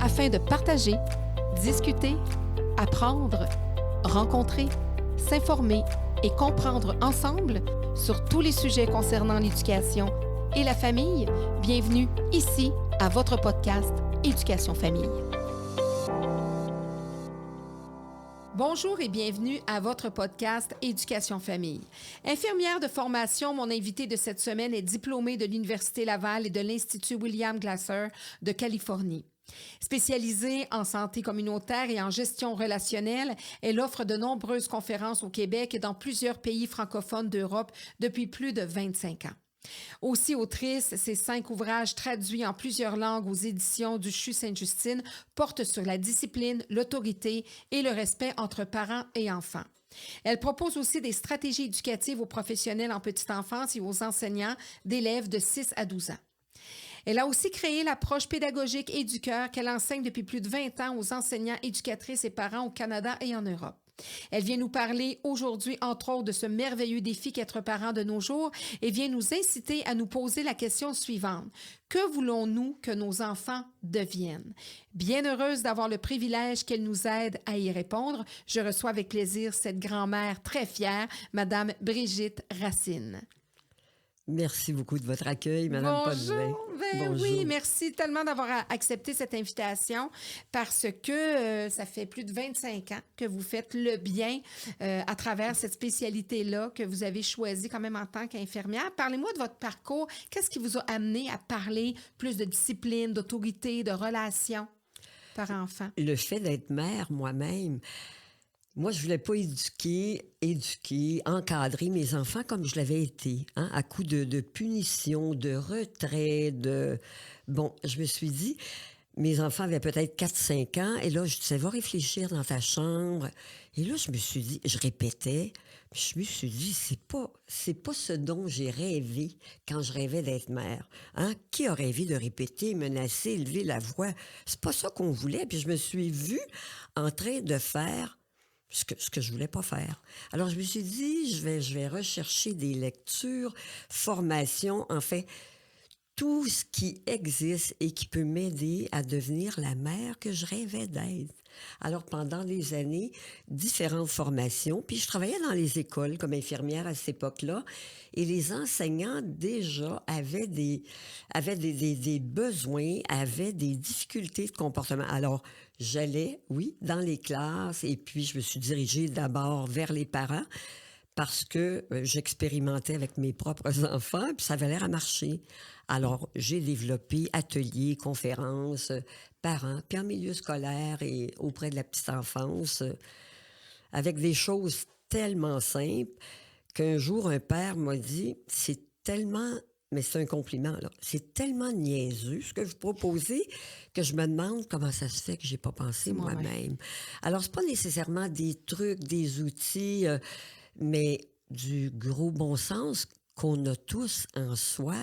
afin de partager, discuter, apprendre, rencontrer, s'informer et comprendre ensemble sur tous les sujets concernant l'éducation et la famille. Bienvenue ici à votre podcast Éducation Famille. Bonjour et bienvenue à votre podcast Éducation Famille. Infirmière de formation, mon invité de cette semaine est diplômée de l'Université Laval et de l'Institut William Glasser de Californie. Spécialisée en santé communautaire et en gestion relationnelle, elle offre de nombreuses conférences au Québec et dans plusieurs pays francophones d'Europe depuis plus de 25 ans. Aussi autrice, ses 5 ouvrages traduits en plusieurs langues aux éditions du CHU Sainte-Justine portent sur la discipline, l'autorité et le respect entre parents et enfants. Elle propose aussi des stratégies éducatives aux professionnels en petite enfance et aux enseignants d'élèves de 6 à 12 ans. Elle a aussi créé l'approche pédagogique Éducœur qu'elle enseigne depuis plus de 20 ans aux enseignants, éducatrices et parents au Canada et en Europe. Elle vient nous parler aujourd'hui, entre autres, de ce merveilleux défi qu'être parent de nos jours et vient nous inciter à nous poser la question suivante. Que voulons-nous que nos enfants deviennent? Bien heureuse d'avoir le privilège qu'elle nous aide à y répondre, je reçois avec plaisir cette grand-mère très fière, Madame Brigitte Racine. Merci beaucoup de votre accueil, Madame Potvin. Bonjour. Oui, merci tellement d'avoir accepté cette invitation parce que ça fait plus de 25 ans que vous faites le bien à travers cette spécialité-là que vous avez choisie quand même en tant qu'infirmière. Parlez-moi de votre parcours. Qu'est-ce qui vous a amené à parler plus de discipline, d'autorité, de relations par enfant? Le fait d'être mère moi-même, moi, je voulais pas éduquer, encadrer mes enfants comme je l'avais été, hein, à coup de punition, de retrait, Bon, je me suis dit, mes enfants avaient peut-être 4-5 ans, et là, je disais, va réfléchir dans ta chambre. Et là, je me suis dit, je répétais, je me suis dit, c'est pas ce dont j'ai rêvé quand je rêvais d'être mère. Hein? Qui a rêvé de répéter, menacer, élever la voix? C'est pas ça qu'on voulait. Puis je me suis vue en train de faire ce que je voulais pas faire. Alors, je me suis dit, je vais rechercher des lectures, formations, en fait, tout ce qui existe et qui peut m'aider à devenir la mère que je rêvais d'être. Alors, pendant des années, différentes formations, puis je travaillais dans les écoles comme infirmière à cette époque-là, et les enseignants, déjà, avaient des besoins, avaient des difficultés de comportement. Alors, j'allais, oui, dans les classes, et puis je me suis dirigée d'abord vers les parents, parce que j'expérimentais avec mes propres enfants, puis ça avait l'air à marcher. Alors, j'ai développé ateliers, conférences, parents, puis en milieu scolaire et auprès de la petite enfance, avec des choses tellement simples qu'un jour, un père m'a dit, c'est tellement, mais c'est un compliment, là, c'est tellement niaiseux ce que vous proposez que je me demande comment ça se fait que j'ai pas pensé moi-même. Alors, c'est pas nécessairement des trucs, des outils, mais du gros bon sens qu'on a tous en soi,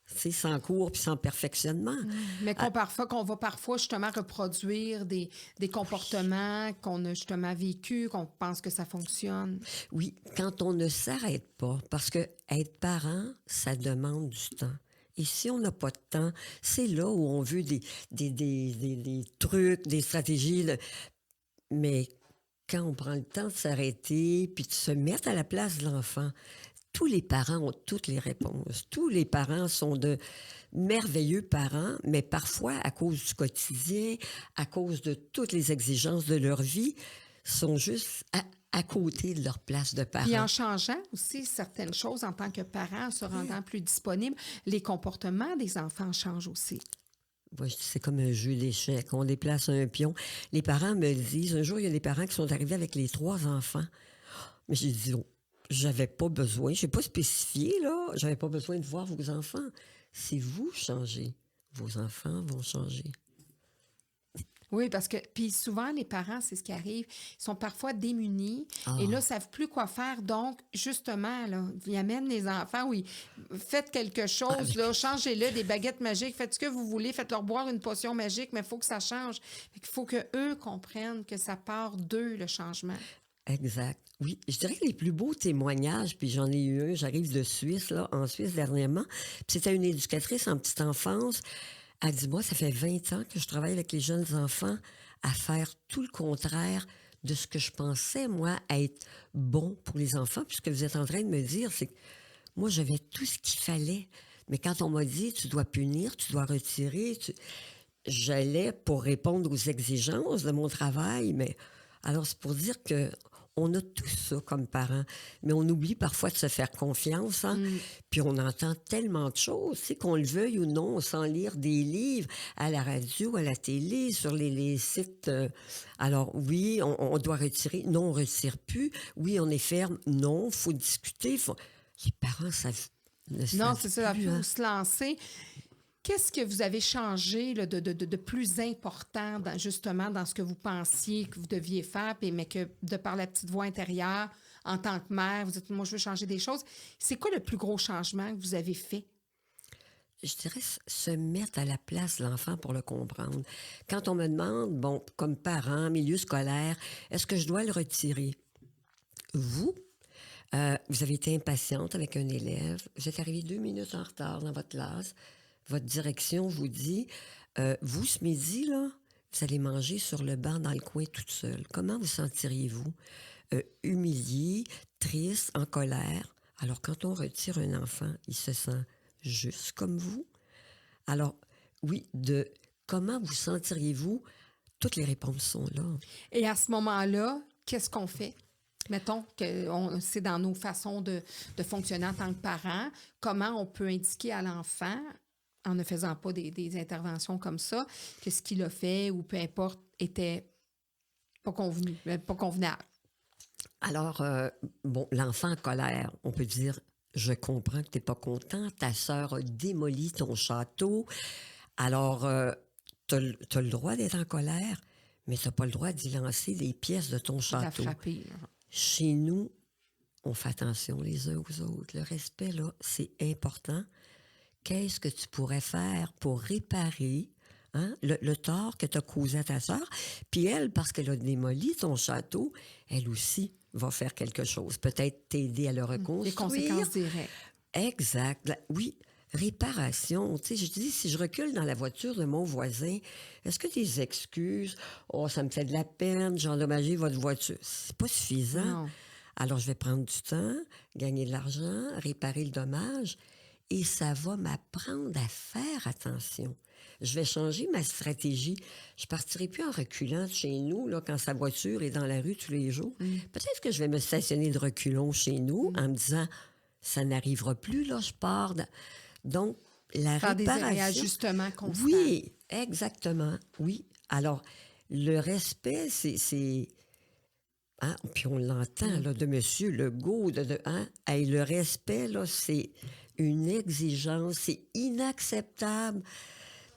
c'est sans cours puis sans perfectionnement. Mais qu'on va parfois justement reproduire des comportements qu'on a justement vécus, qu'on pense que ça fonctionne. Oui, quand on ne s'arrête pas, parce que être parent, ça demande du temps. Et si on n'a pas de temps, c'est là où on veut des trucs, des stratégies, mais quand on prend le temps de s'arrêter puis de se mettre à la place de l'enfant, tous les parents ont toutes les réponses. Tous les parents sont de merveilleux parents, mais parfois, à cause du quotidien, à cause de toutes les exigences de leur vie, sont juste à côté de leur place de parents. Puis en changeant aussi certaines choses en tant que parent, se rendant plus disponible, les comportements des enfants changent aussi. Moi, je dis, c'est comme un jeu d'échecs. On déplace un pion. Les parents me le disent. Un jour, il y a des parents qui sont arrivés avec les 3 enfants. Mais j'ai dit, oh, j'avais pas besoin. Je n'ai pas spécifié, là. J'avais pas besoin de voir vos enfants. Si vous changez, vos enfants vont changer. Oui, parce que, puis souvent, les parents, c'est ce qui arrive, ils sont parfois démunis et là, ne savent plus quoi faire. Donc, justement, là, ils amènent les enfants, oui, faites quelque chose, là, changez-le, des baguettes magiques, faites ce que vous voulez, faites-leur boire une potion magique, mais il faut que ça change. Il faut qu'eux comprennent que ça part d'eux, le changement. Exact. Oui, je dirais que les plus beaux témoignages, puis j'en ai eu un, j'arrive de Suisse, là, en Suisse dernièrement, puis c'était une éducatrice en petite enfance. Elle dit, moi, ça fait 20 ans que je travaille avec les jeunes enfants à faire tout le contraire de ce que je pensais, moi, être bon pour les enfants. Puis ce que vous êtes en train de me dire, c'est que moi, j'avais tout ce qu'il fallait. Mais quand on m'a dit, tu dois punir, tu dois retirer, j'allais pour répondre aux exigences de mon travail. Mais alors, c'est pour dire que on a tout ça comme parents, mais on oublie parfois de se faire confiance, hein? Puis on entend tellement de choses, c'est qu'on le veuille ou non, sans lire des livres, à la radio, à la télé, sur les sites. Alors oui, on doit retirer. Non, on ne retire plus. Oui, on est ferme. Non, il faut discuter. Les parents ne Non, savent c'est ça, plus. il faut Hein? se lancer. Qu'est-ce que vous avez changé là, de plus important, justement, dans ce que vous pensiez que vous deviez faire, mais que de par la petite voix intérieure, en tant que mère, vous dites, moi, je veux changer des choses. C'est quoi le plus gros changement que vous avez fait? Je dirais se mettre à la place de l'enfant pour le comprendre. Quand on me demande, bon, comme parent, milieu scolaire, est-ce que je dois le retirer? Vous avez été impatiente avec un élève, vous êtes arrivé 2 minutes en retard dans votre classe, votre direction vous dit, vous, ce midi, là, vous allez manger sur le banc dans le coin toute seule. Comment vous sentiriez-vous? Humilié, triste, en colère. Alors, quand on retire un enfant, il se sent juste comme vous. Alors, oui, de comment vous sentiriez-vous? Toutes les réponses sont là. Et à ce moment-là, qu'est-ce qu'on fait? Mettons que c'est dans nos façons de fonctionner en tant que parents, comment on peut indiquer à l'enfant, en ne faisant pas des interventions comme ça, que ce qu'il a fait ou peu importe était pas convenu, pas convenable. Alors, bon, l'enfant en colère, on peut dire, je comprends que tu n'es pas content, ta sœur a démoli ton château, alors tu as le droit d'être en colère, mais tu n'as pas le droit d'y lancer des pièces de ton De la château. frapper. Chez nous, on fait attention les uns aux autres. Le respect, là, c'est important. Qu'est-ce que tu pourrais faire pour réparer le tort que tu as causé à ta sœur? Puis elle, parce qu'elle a démoli ton château, elle aussi va faire quelque chose. Peut-être t'aider à le reconstruire. Les conséquences directes. Exact. Oui, réparation. Tu sais, je dis, si je recule dans la voiture de mon voisin, est-ce que des excuses? Oh, ça me fait de la peine, j'ai endommagé votre voiture. C'est pas suffisant. Non. Alors, je vais prendre du temps, gagner de l'argent, réparer le dommage, et ça va m'apprendre à faire attention. Je vais changer ma stratégie. Je partirai plus en reculant de chez nous, là, quand sa voiture est dans la rue tous les jours. Peut-être que je vais me stationner de reculons chez nous en me disant, ça n'arrivera plus, là, je pars. Donc, la Faire des réparation... réajustements constants. Oui, exactement, oui. Alors, le respect, c'est... Hein? Puis on l'entend là, de M. Legault. Hey, le respect, là, c'est une exigence, c'est inacceptable.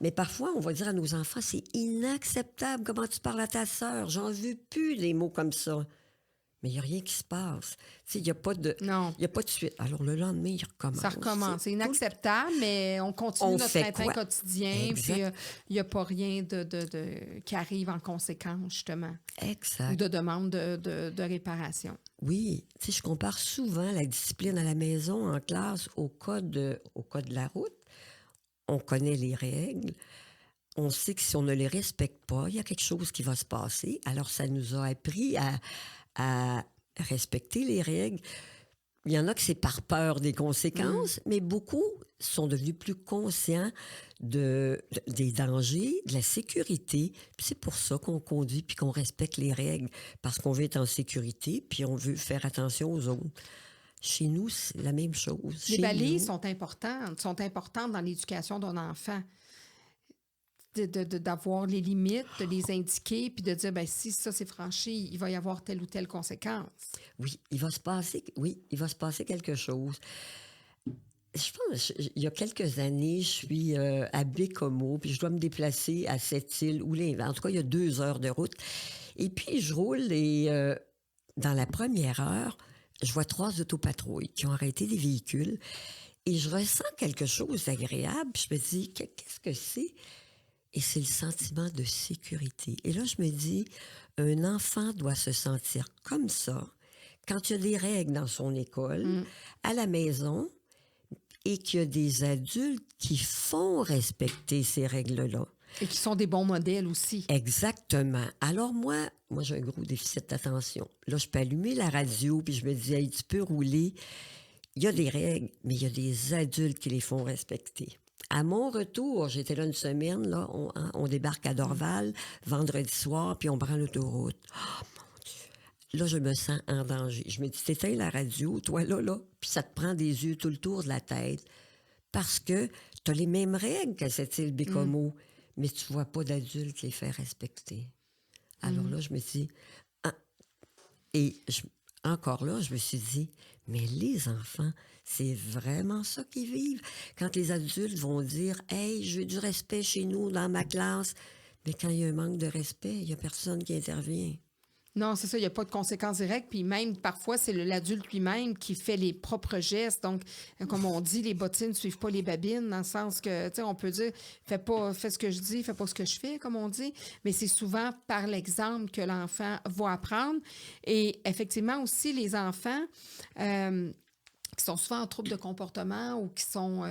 Mais parfois, on va dire à nos enfants, c'est inacceptable comment tu parles à ta sœur. J'en veux plus des mots comme ça. Mais il n'y a rien qui se passe. Il n'y a pas de... Non. Il n'y a pas de suite. Alors, le lendemain, il recommence. Ça recommence. C'est inacceptable, mais on continue On notre fait train-train quoi? quotidien. Exact. Puis il n'y a pas rien qui arrive en conséquence, justement. Ou Exact. de demande de réparation. Oui. Tu sais, je compare souvent la discipline à la maison, en classe, au code de la route. On connaît les règles. On sait que si on ne les respecte pas, il y a quelque chose qui va se passer. Alors, ça nous a appris à respecter les règles. Il y en a que c'est par peur des conséquences, mais beaucoup sont devenus plus conscients des dangers, de la sécurité. Puis c'est pour ça qu'on conduit puis qu'on respecte les règles, parce qu'on veut être en sécurité puis on veut faire attention aux autres. Chez nous, c'est la même chose. Les Chez balises nous, sont importantes dans l'éducation d'un enfant. D'avoir les limites, de les indiquer, puis de dire, ben si ça c'est franchi, il va y avoir telle ou telle conséquence. oui, il va se passer quelque chose. Je pense, il y a quelques années, je suis à Bécomo, puis je dois me déplacer à Sept-Îles, en tout cas, il y a 2 heures de route. Et puis, je roule et dans la première heure, je vois 3 autopatrouilles qui ont arrêté des véhicules et je ressens quelque chose d'agréable. Puis je me dis, qu'est-ce que c'est? Et c'est le sentiment de sécurité. Et là, je me dis, un enfant doit se sentir comme ça quand il y a des règles dans son école, à la maison, et qu'il y a des adultes qui font respecter ces règles-là. Et qui sont des bons modèles aussi. Exactement. Alors moi j'ai un gros déficit d'attention. Là, je peux allumer la radio, puis je me dis, hey, tu peux rouler. Il y a des règles, mais il y a des adultes qui les font respecter. À mon retour, j'étais là une semaine, là, on débarque à Dorval, vendredi soir, puis on prend l'autoroute. Oh, mon Dieu! Là, je me sens en danger. Je me dis, t'éteins la radio, toi, là, puis ça te prend des yeux tout le tour de la tête. Parce que tu as les mêmes règles qu'à cette île Bécomo, mais tu vois pas d'adultes les faire respecter. Alors là, je me dis... encore là, je me suis dit, mais les enfants, c'est vraiment ça qu'ils vivent. Quand les adultes vont dire, « Hey, je veux du respect chez nous, dans ma classe », mais quand il y a un manque de respect, il n'y a personne qui intervient. Non, c'est ça, il n'y a pas de conséquences directes. Puis même, parfois, c'est l'adulte lui-même qui fait les propres gestes. Donc, comme on dit, les bottines ne suivent pas les babines, dans le sens que, tu sais, on peut dire, fais ce que je dis, fais pas ce que je fais, comme on dit. Mais c'est souvent par l'exemple que l'enfant va apprendre. Et effectivement, aussi, les enfants qui sont souvent en trouble de comportement ou qui sont...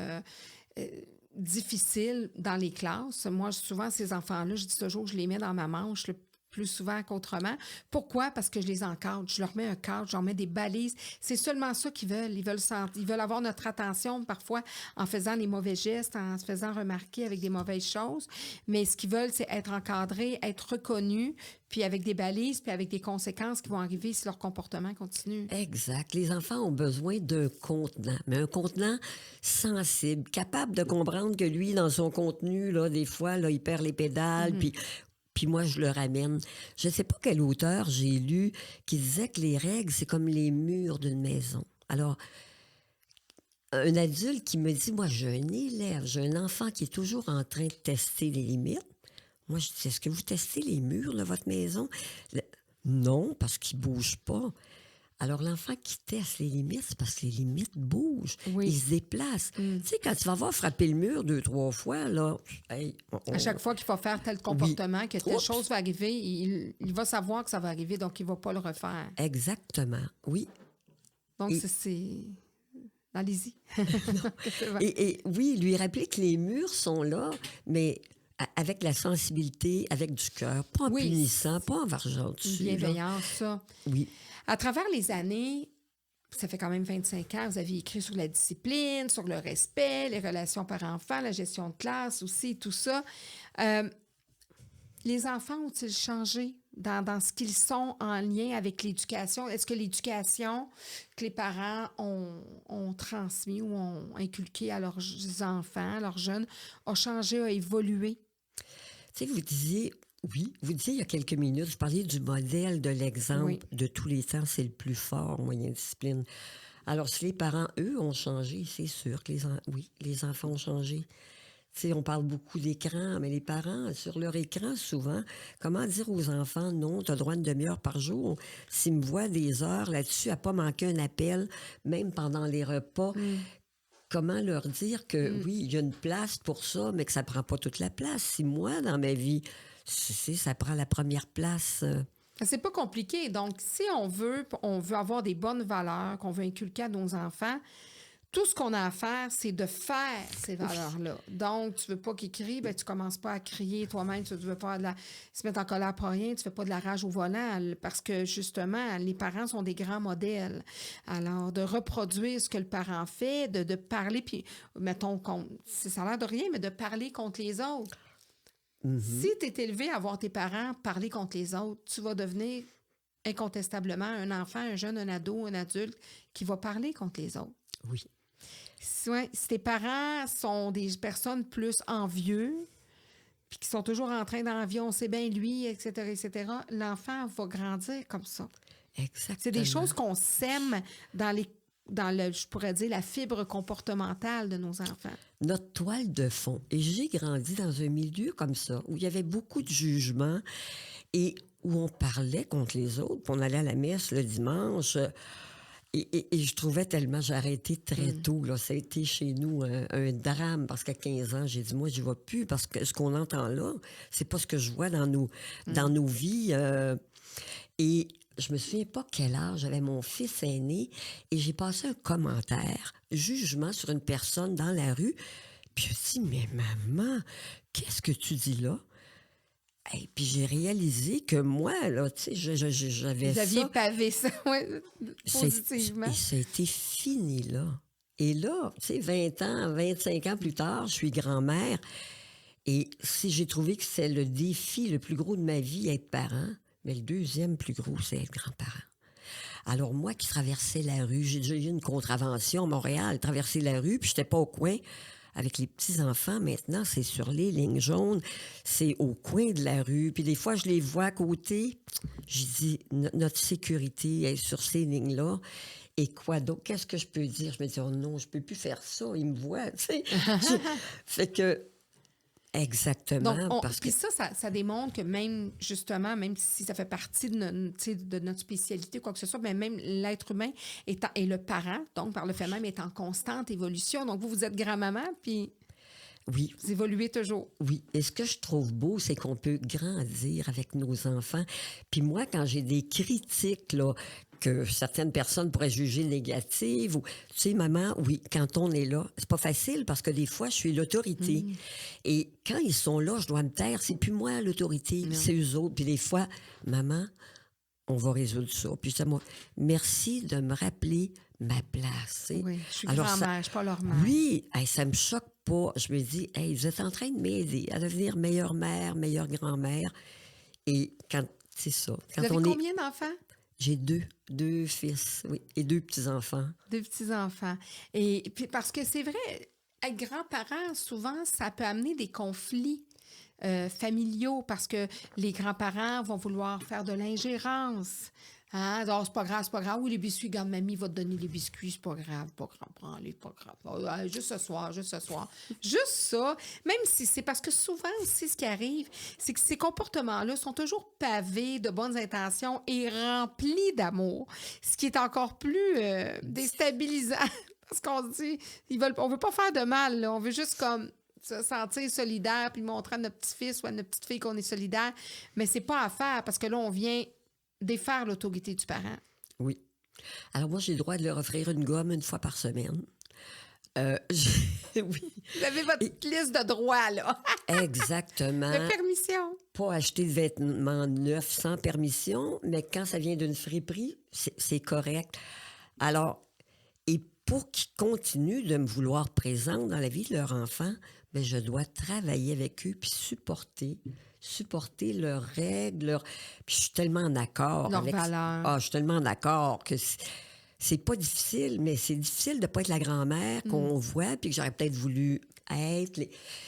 difficiles dans les classes. Moi, souvent, ces enfants-là, je dis toujours, je les mets dans ma manche plus souvent qu'autrement. Pourquoi? Parce que je les encadre. Je leur mets un cadre, je leur mets des balises. C'est seulement ça qu'ils veulent. Ils veulent avoir notre attention parfois en faisant les mauvais gestes, en se faisant remarquer avec des mauvaises choses. Mais ce qu'ils veulent, c'est être encadrés, être reconnus, puis avec des balises, puis avec des conséquences qui vont arriver si leur comportement continue. Exact. Les enfants ont besoin d'un contenant, mais un contenant sensible, capable de comprendre que lui, dans son contenu, là, des fois, là, il perd les pédales, puis moi, je le ramène. Je ne sais pas quel auteur j'ai lu qui disait que les règles, c'est comme les murs d'une maison. Alors, un adulte qui me dit, moi, j'ai un élève, j'ai un enfant qui est toujours en train de tester les limites. Moi, je dis, est-ce que vous testez les murs de votre maison? Non, parce qu'ils ne bougent pas. Alors, l'enfant qui teste les limites, c'est parce que les limites bougent. Oui. Ils se déplacent. Tu sais, quand tu vas voir frapper le mur 2-3 fois, là... Hey, À chaque fois qu'il va faire tel comportement, que telle chose va arriver, il va savoir que ça va arriver, donc il ne va pas le refaire. Exactement, oui. Donc, c'est... Allez-y. et oui, lui rappeler que les murs sont là, mais... avec la sensibilité, avec du cœur, pas en punissant, pas en vargeant dessus. Bienveillance, ça. Oui. À travers les années, ça fait quand même 25 ans, vous avez écrit sur la discipline, sur le respect, les relations par-enfant, la gestion de classe aussi, tout ça. Les enfants ont-ils changé dans ce qu'ils sont en lien avec l'éducation? Est-ce que l'éducation que les parents ont transmis ou ont inculqué à leurs enfants, à leurs jeunes, a changé, a évolué? Tu sais, vous disiez il y a quelques minutes, vous parliez du modèle, de l'exemple de tous les temps, c'est le plus fort, moyen de discipline. Alors, si les parents, eux, ont changé, c'est sûr que les enfants ont changé. Tu sais, on parle beaucoup d'écran, mais les parents, sur leur écran, souvent, comment dire aux enfants, non, tu as droit à une demi-heure par jour. S'ils me voient des heures là-dessus, à pas manquer un appel, même pendant les repas, comment leur dire que, oui, il y a une place pour ça, mais que ça prend pas toute la place. Si moi, dans ma vie, ça prend la première place. C'est pas compliqué. Donc, si on veut avoir des bonnes valeurs qu'on veut inculquer à nos enfants, tout ce qu'on a à faire, c'est de faire ces valeurs-là. Donc, tu veux pas qu'ils crient, ben tu commences pas à crier toi-même. Tu veux pas se mettre en colère pour rien. Tu fais pas de la rage au volant parce que, justement, les parents sont des grands modèles. Alors, de reproduire ce que le parent fait, de parler, puis, mettons, ça a l'air de rien, mais de parler contre les autres. Si tu es élevé à voir tes parents parler contre les autres, tu vas devenir incontestablement un enfant, un jeune, un ado, un adulte qui va parler contre les autres. Oui. Si tes parents sont des personnes plus envieux, puis qui sont toujours en train d'envier, on sait bien lui, etc., l'enfant va grandir comme ça. Exactement. C'est des choses qu'on sème je pourrais dire, la fibre comportementale de nos enfants. Notre toile de fond. Et j'ai grandi dans un milieu comme ça, où il y avait beaucoup de jugements et où on parlait contre les autres. Puis on allait à la messe le dimanche. Et je trouvais tellement... J'ai arrêté très tôt. Là. Ça a été chez nous un drame parce qu'à 15 ans, j'ai dit, moi, je ne vais plus parce que ce qu'on entend là, c'est pas ce que je vois dans nos vies. Et je me souviens pas quel âge avait mon fils aîné et j'ai passé un commentaire, jugement sur une personne dans la rue. Puis je me suis dit, mais maman, qu'est-ce que tu dis là? Et puis j'ai réalisé que moi, là, tu sais, j'avais Vous aviez ça. pavé ça, ouais, C'est- positivement. Et ça a été fini là. Et là, tu sais, 20 ans, 25 ans plus tard, je suis grand-mère. Et si j'ai trouvé que c'est le défi le plus gros de ma vie, être parent, mais le deuxième plus gros, c'est être grand-parent. Alors moi qui traversais la rue, j'ai déjà eu une contravention à Montréal, traverser la rue, puis j'étais pas au coin. Avec les petits-enfants, maintenant, c'est sur les lignes jaunes, c'est au coin de la rue. Puis des fois, je les vois à côté. Je dis, notre sécurité est sur ces lignes-là. Et quoi d'autre? Qu'est-ce que je peux dire? Je me dis, oh non, je peux plus faire ça. Ils me voient, tu sais. Fait que, exactement, Donc, parce que... puis ça démontre que même, justement, même si ça fait partie de notre spécialité, quoi que ce soit, mais même l'être humain et le parent, donc par le fait même, est en constante évolution. Donc, vous êtes grand-maman, puis Oui, vous évoluez toujours. oui. Et ce que je trouve beau, c'est qu'on peut grandir avec nos enfants. Puis moi, quand j'ai des critiques, là, que certaines personnes pourraient juger négatives, ou, tu sais, maman, oui, quand on est là, c'est pas facile parce que des fois, je suis l'autorité. Et quand ils sont là, je dois me taire. C'est plus moi l'autorité, Non. c'est eux autres. Puis des fois, maman, on va résoudre ça. Puis ça, moi, merci de me rappeler ma place. Tu sais. Oui, je suis Alors, grand-mère, je ne suis pas leur mère. oui, hey, ça me choque pas. Je me dis, hey, vous êtes en train de m'aider à devenir meilleure mère, meilleure grand-mère. Et quand, c'est ça. Quand Vous avez on est, combien d'enfants? j'ai deux fils, oui, et deux petits-enfants. Deux petits-enfants. Et puis parce que c'est vrai, être grand-parent, souvent, ça peut amener des conflits familiaux parce que les grands-parents vont vouloir faire de l'ingérence. Hein? Alors, c'est pas grave. Oui, les biscuits, regarde, mamie va te donner les biscuits, c'est pas grave, prends-les, pas grave. Oh, juste ce soir, juste ce soir. Juste ça, même si c'est parce que souvent aussi, ce qui arrive, c'est que ces comportements-là sont toujours pavés de bonnes intentions et remplis d'amour, ce qui est encore plus déstabilisant. Parce qu'on se dit, on veut pas faire de mal, là. On veut juste comme se sentir solidaire puis montrer à notre petit-fils ou à notre petite-fille qu'on est solidaire. Mais c'est pas à faire parce que là, on vient défaire l'autorité du parent. Oui. Alors moi, j'ai le droit de leur offrir une gomme une fois par semaine. Oui, Vous avez votre petite liste de droits, là. exactement. De permission. Pas acheter de vêtements neufs sans permission, mais quand ça vient d'une friperie, c'est correct. Alors, et pour qu'ils continuent de me vouloir présente dans la vie de leur enfant, bien, je dois travailler avec eux puis supporter leurs règles. Puis je suis tellement en accord Leurs avec... valeurs. Ah, je suis tellement en accord que c'est pas difficile, mais c'est difficile de pas être la grand-mère qu'on voit puis que j'aurais peut-être voulu être.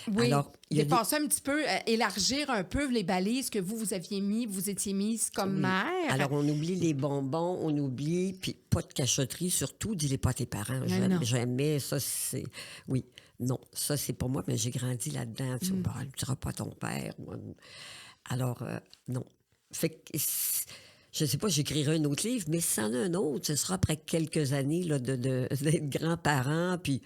Oui, Alors, il y a des... dépasser un petit peu, élargir un peu les balises que vous aviez mis, vous étiez mise comme Oui. mère. Alors, on oublie les bonbons, on oublie, puis pas de cachotterie, surtout, dis-les pas à tes parents. non. Jamais, ça, c'est... Oui, non, ça, c'est pas moi, mais j'ai grandi là-dedans. Tu ne diras pas à ton père. Alors, non. Fait que, je sais pas, j'écrirai un autre livre, mais si c'en a un autre, ce sera après quelques années là, d'être grands-parents, puis...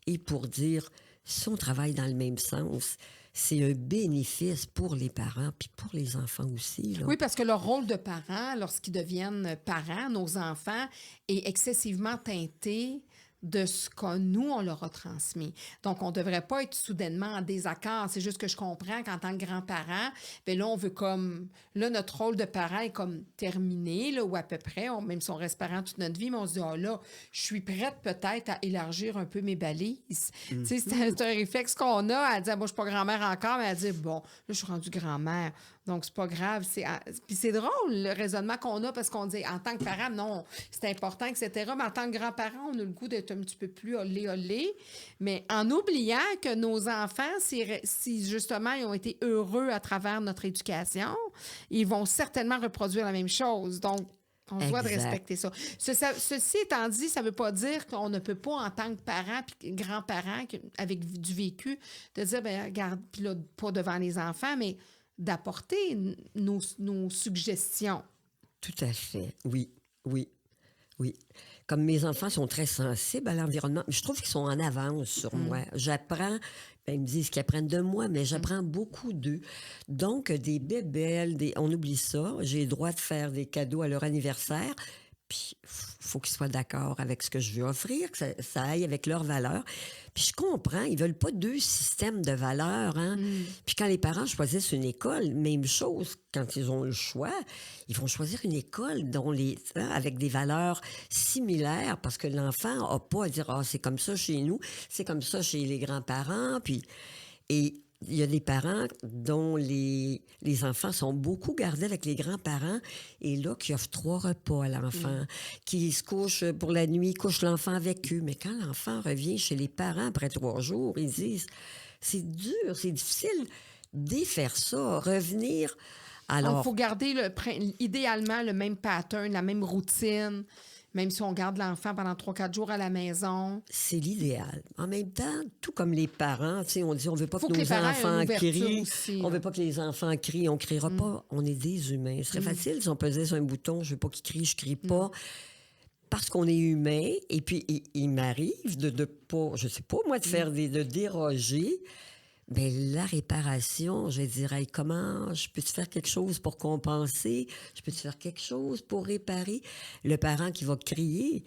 Et pour dire, si on travaille dans le même sens, c'est un bénéfice pour les parents puis pour les enfants aussi. Là. Oui, parce que leur rôle de parent, lorsqu'ils deviennent parents, nos enfants, est excessivement teinté de ce que nous, on leur a transmis. Donc, on ne devrait pas être soudainement en désaccord. C'est juste que je comprends qu'en tant que grand-parent, bien là, on veut comme... Là, notre rôle de parent est comme terminé, là, ou à peu près, même si on reste parent toute notre vie, mais on se dit, oh là, je suis prête peut-être à élargir un peu mes balises. Tu sais, c'est un réflexe qu'on a à dire, moi, je suis pas grand-mère encore, mais à dire, bon, là, je suis rendue grand-mère. Donc, c'est pas grave. Puis c'est drôle, le raisonnement qu'on a, parce qu'on dit, en tant que parent, non, c'est important, etc. Mais en tant que grand-parent, on a le goût d'être un petit peu plus olé. Mais en oubliant que nos enfants, si justement ils ont été heureux à travers notre éducation, ils vont certainement reproduire la même chose. Donc, on se doit de respecter ça. Ceci étant dit, ça ne veut pas dire qu'on ne peut pas, en tant que parent puis grand-parent, avec du vécu, de dire, bien, regarde, puis là, pas devant les enfants, mais d'apporter nos suggestions. Tout à fait, oui. Comme mes enfants sont très sensibles à l'environnement, je trouve qu'ils sont en avance sur moi. J'apprends ils me disent qu'ils apprennent de moi, mais j'apprends beaucoup d'eux. Donc, des bébelles, on oublie ça. J'ai le droit de faire des cadeaux à leur anniversaire. Puis, faut qu'ils soient d'accord avec ce que je veux offrir, que ça aille avec leurs valeurs. Puis, je comprends, ils veulent pas deux systèmes de valeurs, hein. Puis, quand les parents choisissent une école, même chose, quand ils ont le choix, ils vont choisir une école avec des valeurs similaires, parce que l'enfant n'a pas à dire « Ah, c'est comme ça chez nous, c'est comme ça chez les grands-parents. » Et il y a des parents dont les enfants sont beaucoup gardés avec les grands-parents et là, qui offrent 3 repas à l'enfant, qui se couchent pour la nuit, couchent l'enfant avec eux. Mais quand l'enfant revient chez les parents après 3 jours, ils disent « C'est dur, c'est difficile de défaire ça, revenir. » Donc, Alors, il faut garder idéalement le même pattern, la même routine, même si on garde l'enfant pendant 3-4 jours à la maison. c'est l'idéal. En même temps, tout comme les parents, tu sais, on dit on veut pas Faut que que les nos parents aient une enfants ouverture crient. aussi, On là. veut pas que les enfants crient. On criera pas. On est des humains. Ce serait facile si on pesait sur un bouton. Je veux pas qu'ils crient, je crie pas. Parce qu'on est humain. Et puis, il m'arrive de pas, je sais pas, moi, de faire de déroger. Bien, la réparation, je dirais, comment je peux te faire quelque chose pour compenser? Je peux te faire quelque chose pour réparer? Le parent qui va crier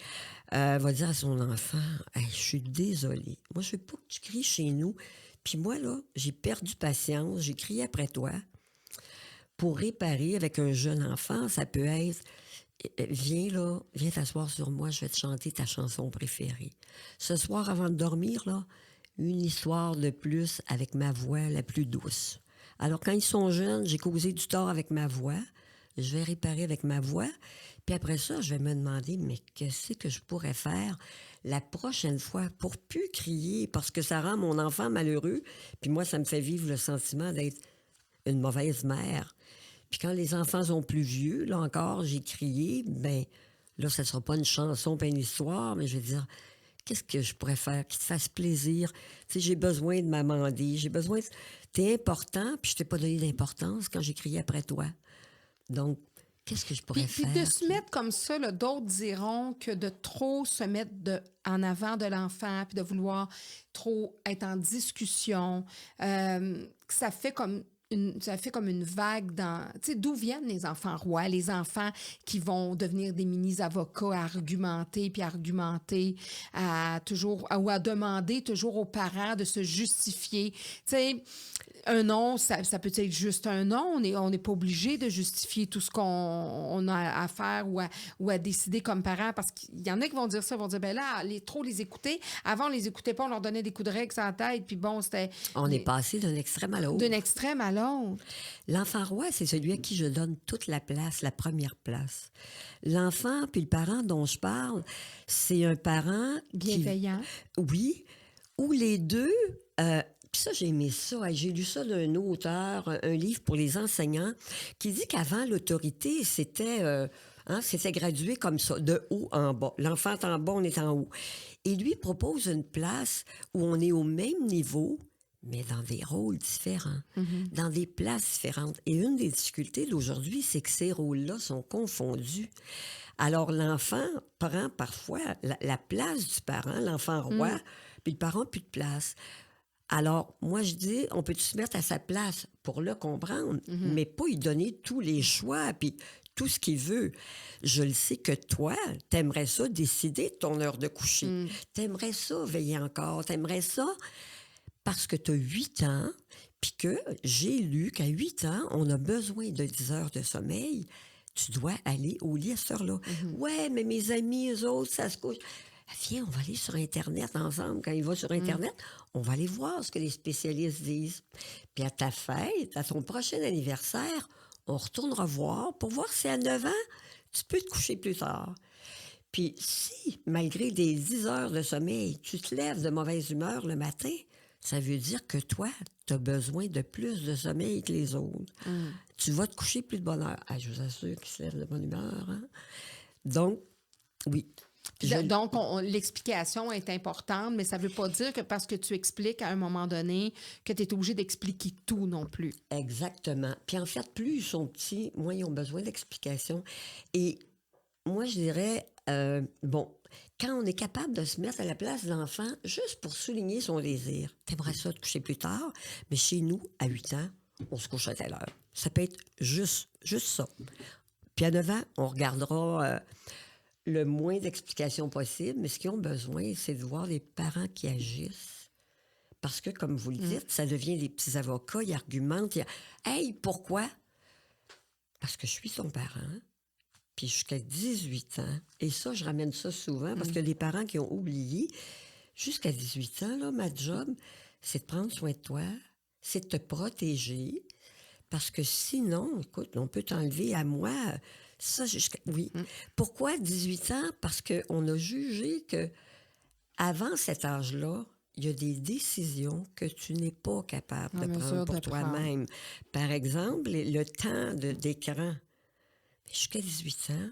va dire à son enfant, hey, je suis désolée. Moi, je veux pas que tu cries chez nous. Puis moi, là, j'ai perdu patience. J'ai crié après toi. Pour réparer avec un jeune enfant, ça peut être, viens là, viens t'asseoir sur moi, je vais te chanter ta chanson préférée. Ce soir, avant de dormir, là, une histoire de plus avec ma voix la plus douce. Alors, quand ils sont jeunes, j'ai causé du tort avec ma voix. Je vais réparer avec ma voix. Puis après ça, je vais me demander, mais qu'est-ce que je pourrais faire la prochaine fois pour plus crier parce que ça rend mon enfant malheureux. Puis moi, ça me fait vivre le sentiment d'être une mauvaise mère. Puis quand les enfants sont plus vieux, là encore, j'ai crié, ben là, ça ne sera pas une chanson, pas une histoire, mais je vais dire, qu'est-ce que je pourrais faire qui te fasse plaisir? Tu sais, j'ai besoin de m'amender, j'ai besoin de... T'es important, puis je t'ai pas donné d'importance quand j'ai crié après toi. Donc, qu'est-ce que je pourrais Puis faire? de se mettre comme ça, là, d'autres diront que de trop se mettre en avant de l'enfant, puis de vouloir trop être en discussion, que ça fait comme une vague dans... Tu sais, d'où viennent les enfants rois, les enfants qui vont devenir des mini-avocats à argumenter, puis à argumenter, ou à demander toujours aux parents de se justifier. Tu sais, un non, ça peut être juste un non. On n'est pas obligé de justifier tout ce qu'on a à faire ou à décider comme parents, parce qu'il y en a qui vont dire ça, vont dire, ben là, trop les écouter. Avant, on les écoutait pas, on leur donnait des coups de règle sur la tête, puis bon, c'était... On est passé d'un extrême à l'autre. D'un extrême à l'autre. L'enfant roi, c'est celui à qui je donne toute la place, la première place. L'enfant, puis le parent dont je parle, c'est un parent Bienveillant. Oui, ou les deux... puis ça, j'ai aimé ça. J'ai lu ça d'un auteur, un livre pour les enseignants, qui dit qu'avant, l'autorité, c'était gradué comme ça, de haut en bas. L'enfant est en bas, on est en haut. Et lui propose une place où on est au même niveau, mais dans des rôles différents, dans des places différentes. Et une des difficultés d'aujourd'hui, c'est que ces rôles-là sont confondus. Alors, l'enfant prend parfois la place du parent, l'enfant roi, puis le parent n'a plus de place. Alors, moi, je dis, on peut se mettre à sa place pour le comprendre, mais pas lui donner tous les choix, puis tout ce qu'il veut. Je le sais que toi, t'aimerais ça décider de ton heure de coucher. T'aimerais ça veiller encore. T'aimerais ça parce que t'as 8 ans, puis que j'ai lu qu'à 8 ans, on a besoin de 10 heures de sommeil. Tu dois aller au lit à cette heure-là. Ouais, mais mes amis, eux autres, ça se couche. Viens, on va aller sur Internet ensemble. Quand il va sur Internet, on va aller voir ce que les spécialistes disent. Puis à ta fête, à ton prochain anniversaire, on retournera voir pour voir si à 9 ans, tu peux te coucher plus tard. Puis si, malgré des 10 heures de sommeil, tu te lèves de mauvaise humeur le matin, ça veut dire que toi, tu as besoin de plus de sommeil que les autres. Tu vas te coucher plus de bonne heure. Ah, je vous assure qu'ils se lèvent de bonne humeur. Hein? Donc, oui. Donc, l'explication est importante, mais ça ne veut pas dire que parce que tu expliques à un moment donné que tu es obligé d'expliquer tout non plus. Exactement. Puis en fait, plus ils sont petits, moins ils ont besoin d'explications. Et moi, je dirais, bon, quand on est capable de se mettre à la place de l'enfant, juste pour souligner son désir. T'aimerais ça te coucher plus tard, mais chez nous, à 8 ans, on se couche à telle heure. Ça peut être juste ça. Puis à 9 ans, on regardera le moins d'explications possible, mais ce qu'ils ont besoin, c'est de voir les parents qui agissent. Parce que, comme vous le dites, ça devient des petits avocats, ils argumentent. Hey, pourquoi? Parce que je suis son parent, puis jusqu'à 18 ans. Et ça, je ramène ça souvent, parce que les parents qui ont oublié, jusqu'à 18 ans, là, ma job, c'est de prendre soin de toi, c'est de te protéger, parce que sinon, écoute, on peut t'enlever à moi. Ça, oui. Pourquoi 18 ans? Parce qu'on a jugé que avant cet âge-là, il y a des décisions que tu n'es pas capable de prendre pour toi-même. Par exemple, le temps d'écran. Jusqu'à 18 ans,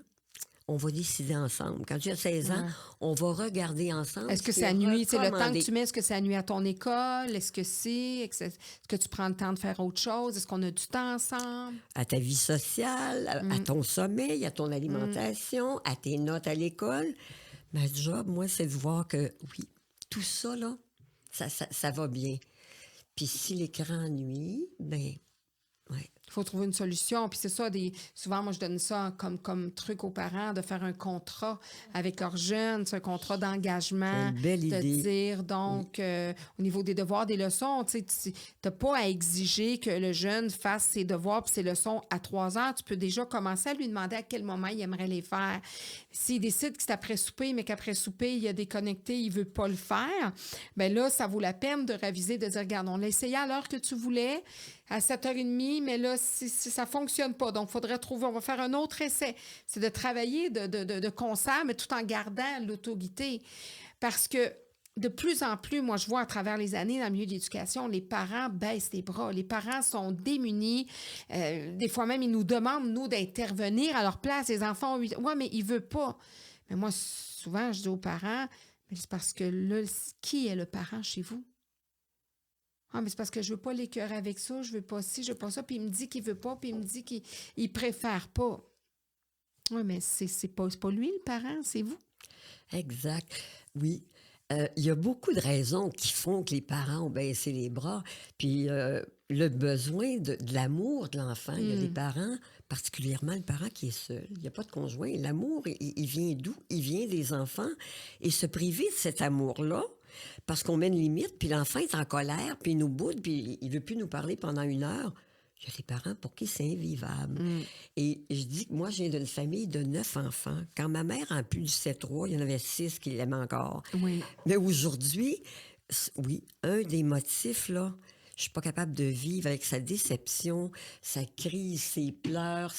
on va décider ensemble. Quand tu as 16 ans, on va regarder ensemble. Est-ce que ça nuit? C'est le temps que tu mets, est-ce que ça nuit à ton école? Est-ce que tu prends le temps de faire autre chose? Est-ce qu'on a du temps ensemble? À ta vie sociale, à ton sommeil, à ton alimentation, à tes notes à l'école. Ma job, moi, c'est de voir que, oui, tout ça, là, ça va bien. Puis si l'écran nuit, bien, ouais. Il faut trouver une solution. Puis c'est ça, souvent, moi, je donne ça comme truc aux parents, de faire un contrat avec leurs jeunes. C'est un contrat d'engagement. C'est une belle idée. De dire, donc, au niveau des devoirs, des leçons, tu n'as pas à exiger que le jeune fasse ses devoirs puis ses leçons à 3 heures. Tu peux déjà commencer à lui demander à quel moment il aimerait les faire. S'il décide que c'est après souper, mais qu'après souper, il a déconnecté, il ne veut pas le faire, bien là, ça vaut la peine de réviser, de dire, regarde, on l'a essayé à l'heure que tu voulais, à 7h30, mais là, si ça ne fonctionne pas. Donc, il faudrait trouver, on va faire un autre essai. C'est de travailler de concert, mais tout en gardant l'autorité. Parce que de plus en plus, moi, je vois à travers les années dans le milieu de l'éducation, les parents baissent les bras. Les parents sont démunis. Des fois même, ils nous demandent, nous, d'intervenir à leur place. Les enfants ont 8 ans. Oui, mais ils ne veulent pas. Mais moi, souvent, je dis aux parents, mais c'est parce que là, qui est le parent chez vous? Ah, mais c'est parce que je veux pas l'écœurer avec ça, je veux pas ci, je veux pas ça. Puis il me dit qu'il veut pas, puis il me dit qu'il préfère pas. Oui, mais c'est pas lui le parent, c'est vous. Exact. Oui. Il y a beaucoup de raisons qui font que les parents ont baissé les bras. Puis le besoin de l'amour de l'enfant. Il y a des parents, particulièrement le parent qui est seul. Il n'y a pas de conjoint. L'amour, il vient d'où? Il vient des enfants. Et se priver de cet amour-là, parce qu'on met une limite, puis l'enfant est en colère, puis il nous boude, puis il ne veut plus nous parler pendant 1 heure. Il y a des parents pour qui c'est invivable. Et je dis que moi, je viens d'une famille de 9 enfants. Quand ma mère en pulsait 3, il y en avait 6 qui l'aimaient encore. Oui. Mais aujourd'hui, oui, un des motifs, là, je suis pas capable de vivre avec sa déception, sa crise, ses pleurs,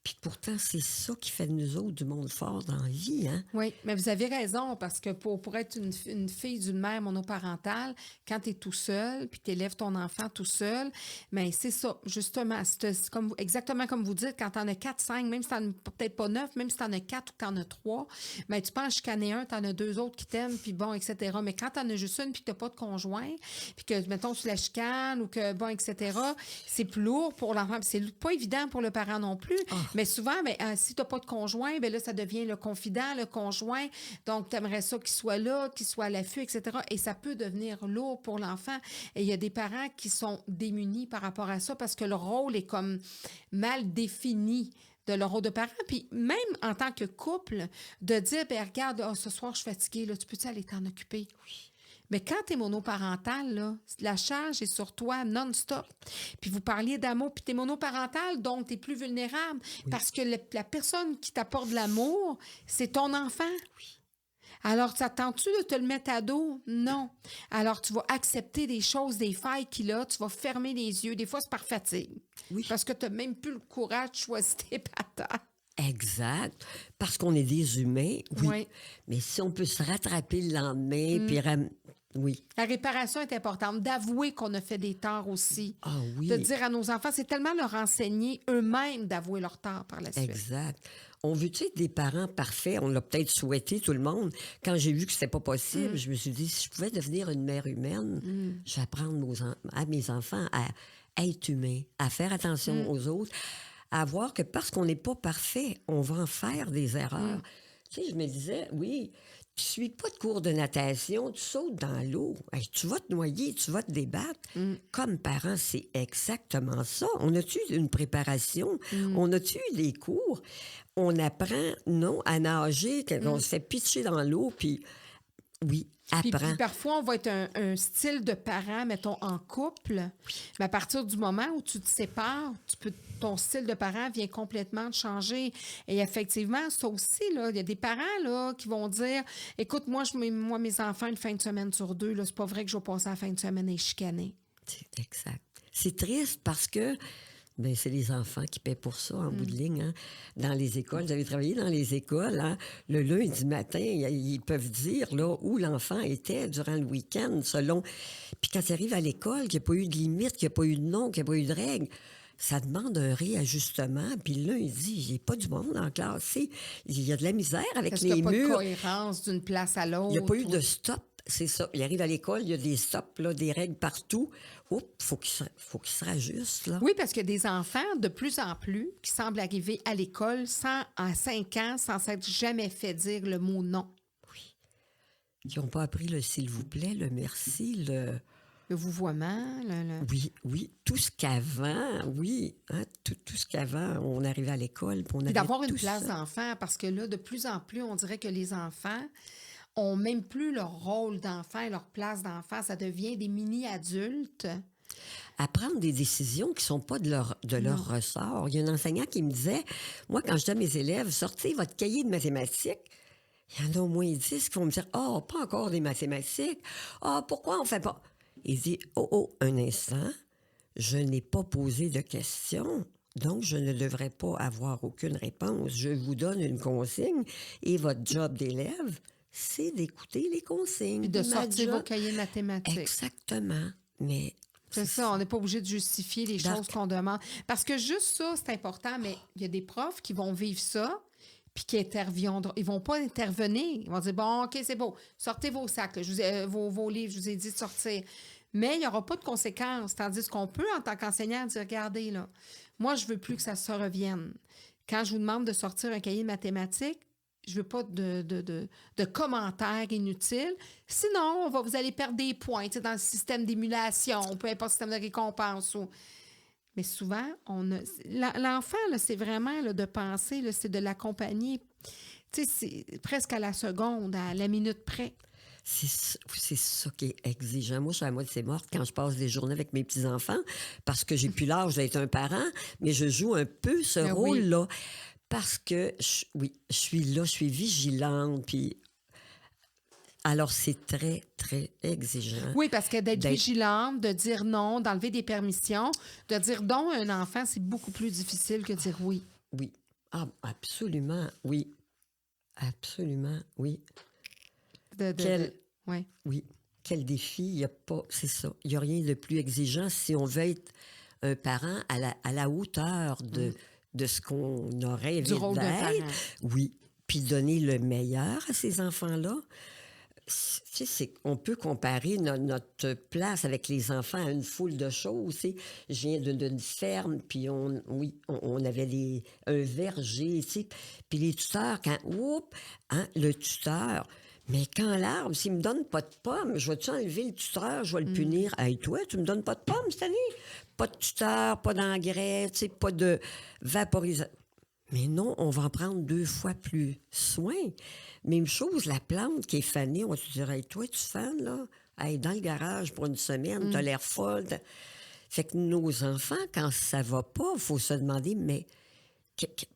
Puis pourtant, c'est ça qui fait de nous autres du monde fort dans la vie, hein? Oui, mais vous avez raison, parce que pour être une fille d'une mère monoparentale, quand tu es tout seul, puis tu élèves ton enfant tout seul, mais c'est ça, justement, c'est exactement comme vous dites, quand tu en as 4, 5, même si tu n'en as peut-être pas 9, même si tu en as 4 ou tu en as 3, mais tu peux en chicaner un, tu en as 2 autres qui t'aiment, puis bon, etc. Mais quand tu en as juste une, puis que tu n'as pas de conjoint, puis que, mettons, tu la chicanes, ou que, bon, etc., c'est plus lourd pour l'enfant, puis c'est pas évident pour le parent non plus. Oh. Mais souvent, si tu n'as pas de conjoint, bien là, ça devient le confident, le conjoint. Donc, tu aimerais ça qu'il soit là, qu'il soit à l'affût, etc. Et ça peut devenir lourd pour l'enfant. Et il y a des parents qui sont démunis par rapport à ça parce que leur rôle est comme mal défini de leur rôle de parent. Puis même en tant que couple, de dire, bien, regarde, ce soir, je suis fatiguée, là, tu peux-tu aller t'en occuper? Oui. Mais quand tu es monoparental, là, la charge est sur toi non-stop. Puis vous parliez d'amour, puis tu es monoparental, donc tu es plus vulnérable. Oui. Parce que la personne qui t'apporte de l'amour, c'est ton enfant. Oui. Alors, t'attends-tu de te le mettre à dos? Non. Alors, tu vas accepter des choses, des failles qu'il a, tu vas fermer les yeux. Des fois, c'est par fatigue. Oui. Parce que tu n'as même plus le courage de choisir tes batailles. Exact. Parce qu'on est des humains, oui. Oui. Mais si on peut se rattraper le lendemain, puis oui. La réparation est importante. D'avouer qu'on a fait des torts aussi. Ah oui. De dire à nos enfants, c'est tellement leur enseigner eux-mêmes d'avouer leurs torts par la suite. Exact. On veut-tu être des parents parfaits? On l'a peut-être souhaité, tout le monde. Quand j'ai vu que c'était pas possible, je me suis dit, si je pouvais devenir une mère humaine, je vais apprendre à mes enfants à être humains, à faire attention aux autres, à voir que parce qu'on n'est pas parfait, on va en faire des erreurs. Tu sais, je me disais, oui, tu suis pas de cours de natation, tu sautes dans l'eau, hey, tu vas te noyer, tu vas te débattre. Comme parents, c'est exactement ça. On a-tu une préparation? On a-tu des cours? On apprend, non, à nager, quand on se fait pitcher dans l'eau, puis oui, Puis apprends. parfois, on va être un style de parent, mettons, en couple. Mais à partir du moment où tu te sépares, ton style de parent vient complètement de changer. Et effectivement, ça aussi, là, il y a des parents là, qui vont dire écoute, moi, mes enfants, une fin de semaine sur 2, là, c'est pas vrai que je vais passer la fin de semaine et chicaner. C'est exact. C'est triste parce que c'est les enfants qui paient pour ça, en bout de ligne. Hein. Dans les écoles, vous avez travaillé dans les écoles, hein, le lundi matin, ils peuvent dire là, où l'enfant était durant le week-end, selon... Puis quand il arrive à l'école, qu'il n'y a pas eu de limite, qu'il n'y a pas eu de nom, qu'il n'y a pas eu de règles, ça demande un réajustement. Puis lundi, il n'y a pas du monde en classe. Il y a de la misère avec Parce les qu'il n'y a pas de murs. cohérence d'une place à l'autre. Il n'y a pas eu de stop. C'est ça. Il arrive à l'école, il y a des stops, là, des règles partout. Oups, faut qu'il se rajuste, là. Oui, parce qu'il y a des enfants de plus en plus qui semblent arriver à l'école à 5 ans sans s'être jamais fait dire le mot non. Qui n'ont pas appris le s'il vous plaît, le merci, Le vouvoiement. Oui. Tout ce qu'avant, oui. Hein, tout ce qu'avant, on arrivait à l'école, puis on avait D'avoir une tout place ça. d'enfant, parce que là, de plus en plus, on dirait que les enfants ont même plus leur rôle d'enfant et leur place d'enfant. Ça devient des mini-adultes. À prendre des décisions qui ne sont pas de leur ressort. Il y a un enseignant qui me disait, moi, quand je dis à mes élèves, sortez votre cahier de mathématiques, il y en a au moins 10 qui vont me dire, « Ah, pas encore des mathématiques. Ah, pourquoi on ne fait pas? » Il dit, « Oh, un instant, je n'ai pas posé de questions. Donc, je ne devrais pas avoir aucune réponse. Je vous donne une consigne et votre job d'élève, c'est d'écouter les consignes. Puis de sortir vos cahiers de mathématiques. Exactement. Mais c'est ça, on n'est pas obligé de justifier les choses qu'on demande. Parce que juste ça, c'est important, mais il y a des profs qui vont vivre ça puis qui interviendront. Ils vont pas intervenir. Ils vont dire, bon, OK, c'est beau, sortez vos sacs, là, vos livres, je vous ai dit de sortir. Mais il n'y aura pas de conséquences. Tandis qu'on peut, en tant qu'enseignant, dire, regardez, là, moi, je veux plus que ça se revienne. Quand je vous demande de sortir un cahier de mathématiques, je veux pas de commentaires inutiles. Sinon, vous allez perdre des points dans le système d'émulation, peu importe le système de récompense. Mais souvent, l'enfant, là, c'est vraiment là, de penser, là, c'est de l'accompagner. C'est presque à la seconde, à la minute près. C'est ça qui est exigeant. Moi, je suis à moitié morte quand je passe des journées avec mes petits-enfants parce que j'ai plus l'âge d'être un parent, mais je joue un peu ce rôle-là. Parce que, je suis là, je suis vigilante, puis... Alors, c'est très, très exigeant. Oui, parce que d'être vigilante, de dire non, d'enlever des permissions, de dire non à un enfant, c'est beaucoup plus difficile que de dire oui. Oui. Ah, absolument, oui. Absolument, oui. Oui. Quel défi, il n'y a pas... C'est ça. Il n'y a rien de plus exigeant si on veut être un parent à la hauteur de ce qu'on aurait du rôle d'un parent. Oui, puis donner le meilleur à ces enfants-là. On peut comparer notre place avec les enfants à une foule de choses. Je viens d'une ferme, puis on avait un verger, puis les tuteurs, le tuteur... Mais quand l'arbre, s'il me donne pas de pommes, je vais-tu enlever le tuteur, je vais le punir? Hey, toi, tu me donnes pas de pommes cette année? Pas de tuteur, pas d'engrais, pas de vaporisation. Mais non, on va en prendre 2 fois plus soin. Même chose, la plante qui est fanée, on va te dire, hey, toi, tu fanes, là? Hey, dans le garage pour une semaine, t'as l'air folle. Fait que nos enfants, quand ça va pas, il faut se demander, mais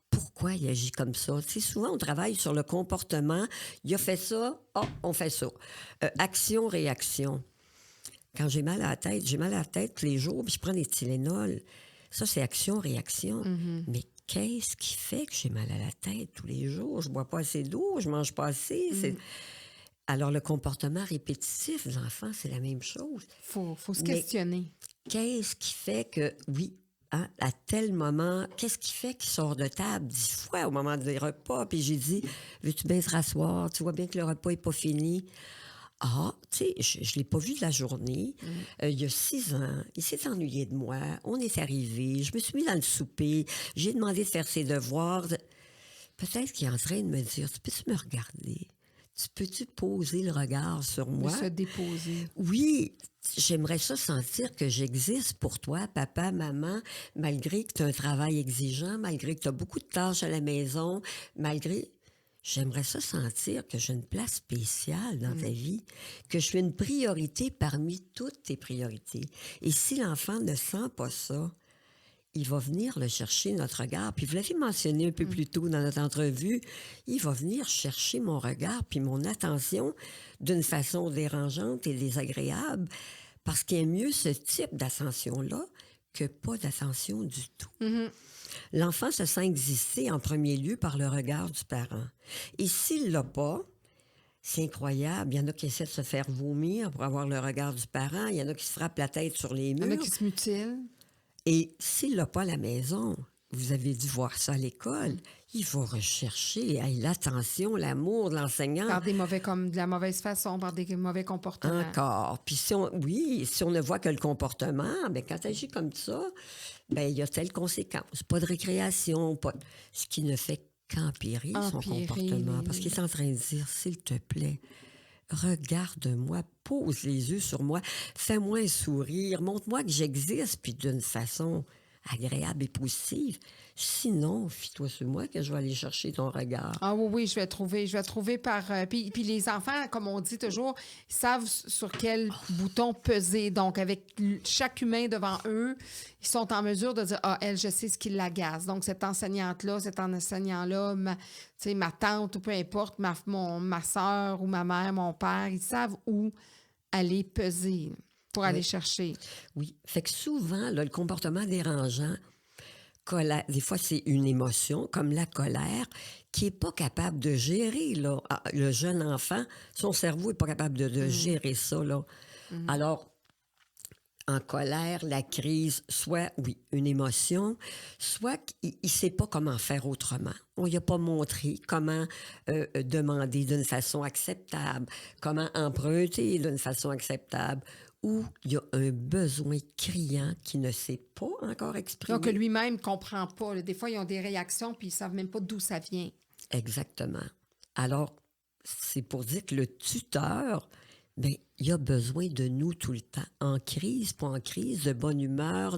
pourquoi il agit comme ça? Souvent, on travaille sur le comportement. Il a fait ça, on fait ça. Action-réaction. Quand j'ai mal à la tête tous les jours, puis je prends des Tylenol. Ça, c'est action-réaction. Mais qu'est-ce qui fait que j'ai mal à la tête tous les jours? Je bois pas assez d'eau, je mange pas assez. Alors, le comportement répétitif de l'enfant, c'est la même chose. Faut se questionner. Qu'est-ce qui fait que, à tel moment, qu'est-ce qui fait qu'il sort de table 10 fois au moment des repas? Puis j'ai dit, veux-tu bien se rasseoir? Tu vois bien que le repas n'est pas fini. Ah, tu sais, je ne l'ai pas vu de la journée. Il y a 6 ans, il s'est ennuyé de moi. On est arrivé, je me suis mis dans le souper, j'ai demandé de faire ses devoirs. Peut-être qu'il est en train de me dire, tu peux-tu me regarder? Peux-tu poser le regard sur De moi? se déposer. Oui, j'aimerais ça sentir que j'existe pour toi, papa, maman, malgré que tu as un travail exigeant, malgré que tu as beaucoup de tâches à la maison, malgré... J'aimerais ça sentir que j'ai une place spéciale dans ta vie, que je suis une priorité parmi toutes tes priorités. Et si l'enfant ne sent pas ça, il va venir le chercher, notre regard. Puis vous l'avez mentionné un peu plus tôt dans notre entrevue, il va venir chercher mon regard puis mon attention d'une façon dérangeante et désagréable, parce qu'il y a mieux ce type d'attention-là que pas d'attention du tout. L'enfant se sent exister en premier lieu par le regard du parent. Et s'il l'a pas, c'est incroyable. Il y en a qui essaient de se faire vomir pour avoir le regard du parent. Il y en a qui se frappent la tête sur les Il y en a murs. qui se mutilent. Et s'il l'a pas à la maison, vous avez dû voir ça à l'école, il va rechercher l'attention, l'amour de l'enseignant. Par de la mauvaise façon, par des mauvais comportements. Encore. Puis si on ne voit que le comportement, bien, quand tu agis comme ça, bien, il y a telle conséquence. Pas de récréation, ce qui ne fait qu'empirer son comportement. Parce qu'il est en train de dire, s'il te plaît, regarde-moi, pose les yeux sur moi, fais-moi un sourire, montre-moi que j'existe, puis d'une façon agréable et positive. Sinon, fie-toi sur moi que je vais aller chercher ton regard. Ah oui, je vais trouver par... puis les enfants, comme on dit toujours, ils savent sur quel bouton peser. Donc, avec chaque humain devant eux, ils sont en mesure de dire, elle, je sais ce qui l'agace. Donc, cette enseignante-là, cet enseignant-là, ma tante ou peu importe, ma soeur ou ma mère, mon père, ils savent où aller peser pour aller chercher. Oui. Fait que souvent, là, le comportement dérangeant, des fois, c'est une émotion, comme la colère, qui n'est pas capable de gérer. Là. Le jeune enfant, son cerveau n'est pas capable de gérer ça. Là. Alors, en colère, la crise, soit, oui, une émotion, soit qu'il ne sait pas comment faire autrement. On lui a pas montré comment demander d'une façon acceptable, comment emprunter d'une façon acceptable, ou il y a un besoin criant qui ne s'est pas encore exprimé. Donc, lui-même ne comprend pas. Là. Des fois, ils ont des réactions puis ils ne savent même pas d'où ça vient. Exactement. Alors, c'est pour dire que le tuteur, bien, il a besoin de nous tout le temps, en crise, pas en crise, de bonne humeur.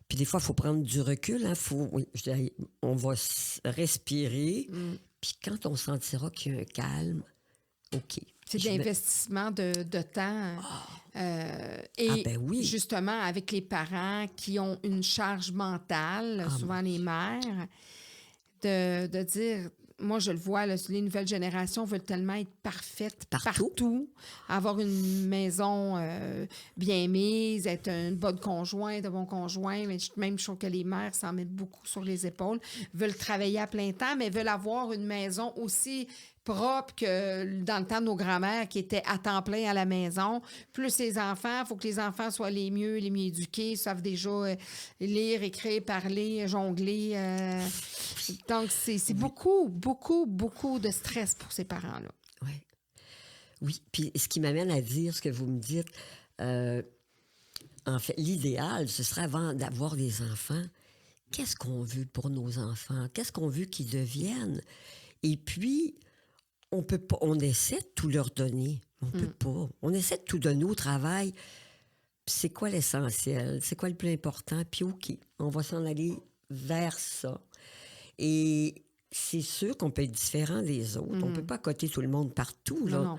Puis des fois, il faut prendre du recul. Hein, on va respirer. Puis quand on sentira qu'il y a un calme, OK. C'est de l'investissement de temps. Et ben oui. justement, avec les parents qui ont une charge mentale, souvent les mères, de dire... Moi, je le vois, là, les nouvelles générations veulent tellement être parfaites partout, avoir une maison bien mise, être une bonne conjointe, un bon conjoint. Mais même, je trouve que les mères s'en mettent beaucoup sur les épaules, veulent travailler à plein temps, mais veulent avoir une maison aussi propre que dans le temps de nos grands-mères qui étaient à temps plein à la maison. Plus les enfants, il faut que les enfants soient les mieux éduqués, savent déjà lire, écrire, parler, jongler. Donc, c'est beaucoup de stress pour ces parents-là. Oui. Oui, puis ce qui m'amène à dire ce que vous me dites, en fait, l'idéal, ce serait avant d'avoir des enfants, qu'est-ce qu'on veut pour nos enfants? Qu'est-ce qu'on veut qu'ils deviennent? Et puis, on essaie de tout leur donner. On peut pas. On essaie de tout donner au travail. Puis c'est quoi l'essentiel? C'est quoi le plus important? Puis OK, on va s'en aller vers ça. Et c'est sûr qu'on peut être différent des autres. On peut pas coter tout le monde partout. Là.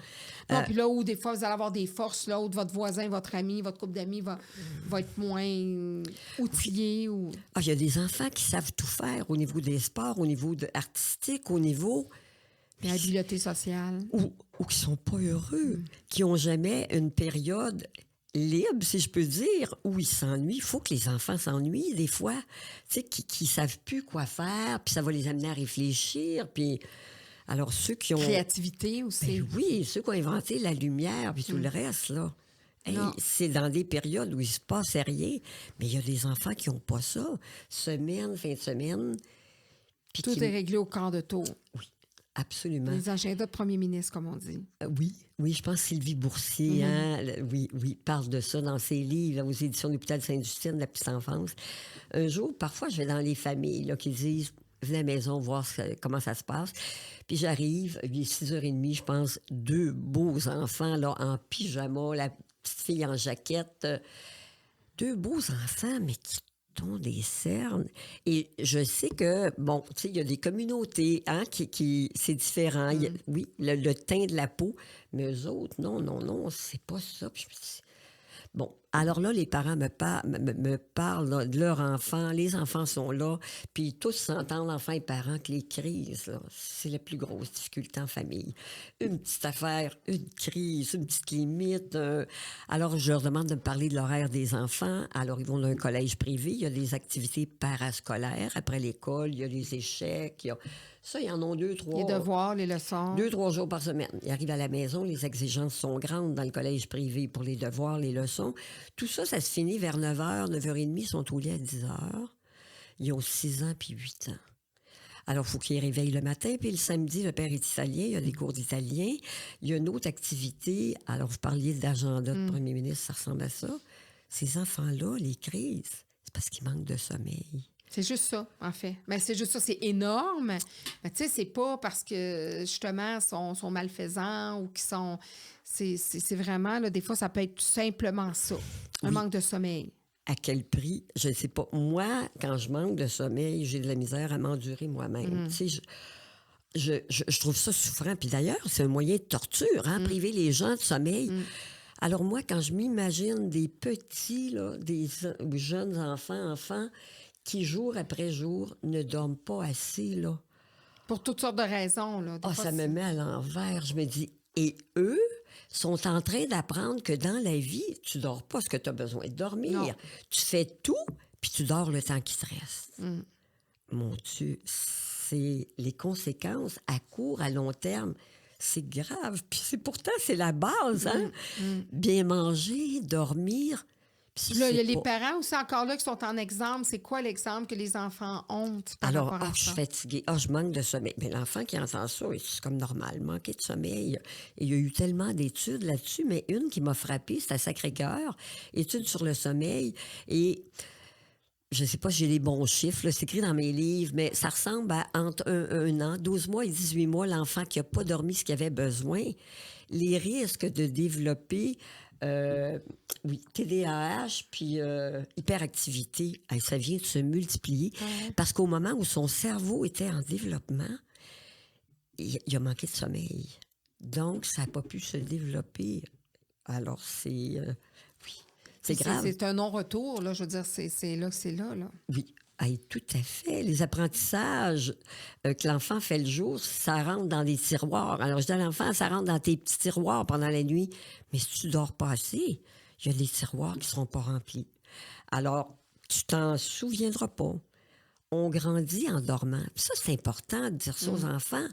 Non. Puis là où des fois, vous allez avoir des forces, là, où votre voisin, votre ami, votre couple d'amis va être moins outillé. Ou... Il y a des enfants qui savent tout faire au niveau des sports, au niveau artistique, au niveau... Puis l'habileté sociale. Ou qui sont pas heureux, qui ont jamais une période libre, si je peux dire, où ils s'ennuient. Il faut que les enfants s'ennuient des fois, tu sais, qui savent plus quoi faire, puis ça va les amener à réfléchir, puis... Alors, ceux qui ont... Créativité aussi. Ben oui, ceux qui ont inventé la lumière, puis tout le reste, là. Hey, c'est dans des périodes où il se passe rien, mais il y a des enfants qui n'ont pas ça. Semaine, fin de semaine... Tout est réglé au quart de tour. Oui. absolument. Les agendas de premier ministre, comme on dit. Oui, je pense que Sylvie Boursier, oui, parle de ça dans ses livres, aux éditions de l'Hôpital Sainte-Justine, de la petite enfance. Un jour, parfois, je vais dans les familles là, qui disent « Venez à la maison voir comment ça se passe ». Puis j'arrive, il est 6h30, je pense, 2 beaux enfants là, en pyjama, la petite fille en jaquette. 2 beaux enfants, mais qui ont des cernes. Et je sais que, bon, tu sais, il y a des communautés, hein, qui c'est différent. Oui, le teint de la peau, mais eux autres, non, c'est pas ça. Puis je me dis, bon, alors là, les parents me parlent là, de leur enfant. Les enfants sont là. Puis tous s'entendent, enfants et parents, que les crises, là, c'est la plus grosse difficulté en famille. Une petite affaire, une crise, une petite limite. Alors, je leur demande de me parler de l'horaire des enfants. Alors, ils vont dans un collège privé. Il y a des activités parascolaires. Après l'école, il y a les échecs. Ça, ils en ont 2, 3. Les devoirs, les leçons. 2, 3 jours par semaine. Ils arrivent à la maison, les exigences sont grandes dans le collège privé pour les devoirs, les leçons. Tout ça, ça se finit vers 9h, 9h30, ils sont au lit à 10h. Ils ont 6 ans puis 8 ans. Alors, il faut qu'ils réveillent le matin, puis le samedi, le père est italien, il y a des cours d'italien. Il y a une autre activité. Alors, vous parliez d'agenda de premier ministre, ça ressemble à ça. Ces enfants-là, les crises, c'est parce qu'ils manquent de sommeil. C'est juste ça, en fait. Mais c'est juste ça, c'est énorme. Mais tu sais, c'est pas parce que, justement, sont malfaisants ou qu'ils sont... C'est vraiment, là, des fois, ça peut être tout simplement ça, un manque de sommeil. À quel prix? Je ne sais pas. Moi, quand je manque de sommeil, j'ai de la misère à m'endurer moi-même. Tu sais, je trouve ça souffrant. Puis d'ailleurs, c'est un moyen de torture, hein, priver les gens de sommeil. Alors moi, quand je m'imagine des petits, là, ou jeunes enfants, qui, jour après jour, ne dorment pas assez, là. Pour toutes sortes de raisons, là. Ça me met à l'envers. Je me dis, et eux sont en train d'apprendre que dans la vie, tu dors pas ce que tu as besoin de dormir. Non. Tu fais tout, puis tu dors le temps qui te reste. Mon Dieu, c'est les conséquences à court, à long terme. C'est grave. Puis pourtant, c'est la base, hein? Bien manger, dormir. Là, il y a les parents aussi encore là qui sont en exemple. C'est quoi l'exemple que les enfants ont par Alors, rapport à je ça? suis fatiguée. Je manque de sommeil. Mais l'enfant qui entend ça, c'est comme normal, manquer de sommeil. Et il y a eu tellement d'études là-dessus, mais une qui m'a frappée, c'est à Sacré-Cœur, études sur le sommeil. Et je ne sais pas si j'ai les bons chiffres, là, c'est écrit dans mes livres, mais ça ressemble à entre un an, 12 mois et 18 mois, l'enfant qui n'a pas dormi ce qu'il avait besoin, les risques de développer... TDAH, puis hyperactivité, ça vient de se multiplier. Parce qu'au moment où son cerveau était en développement, il a manqué de sommeil. Donc, ça n'a pas pu se développer. Alors, c'est grave. C'est un non-retour, là. Je veux dire, c'est là que c'est là. Oui. Tout à fait. Les apprentissages que l'enfant fait le jour, ça rentre dans des tiroirs. Alors, je dis à l'enfant, ça rentre dans tes petits tiroirs pendant la nuit. Mais si tu dors pas assez, il y a des tiroirs qui ne seront pas remplis. Alors, tu t'en souviendras pas. On grandit en dormant. Puis ça, c'est important de dire ça aux enfants.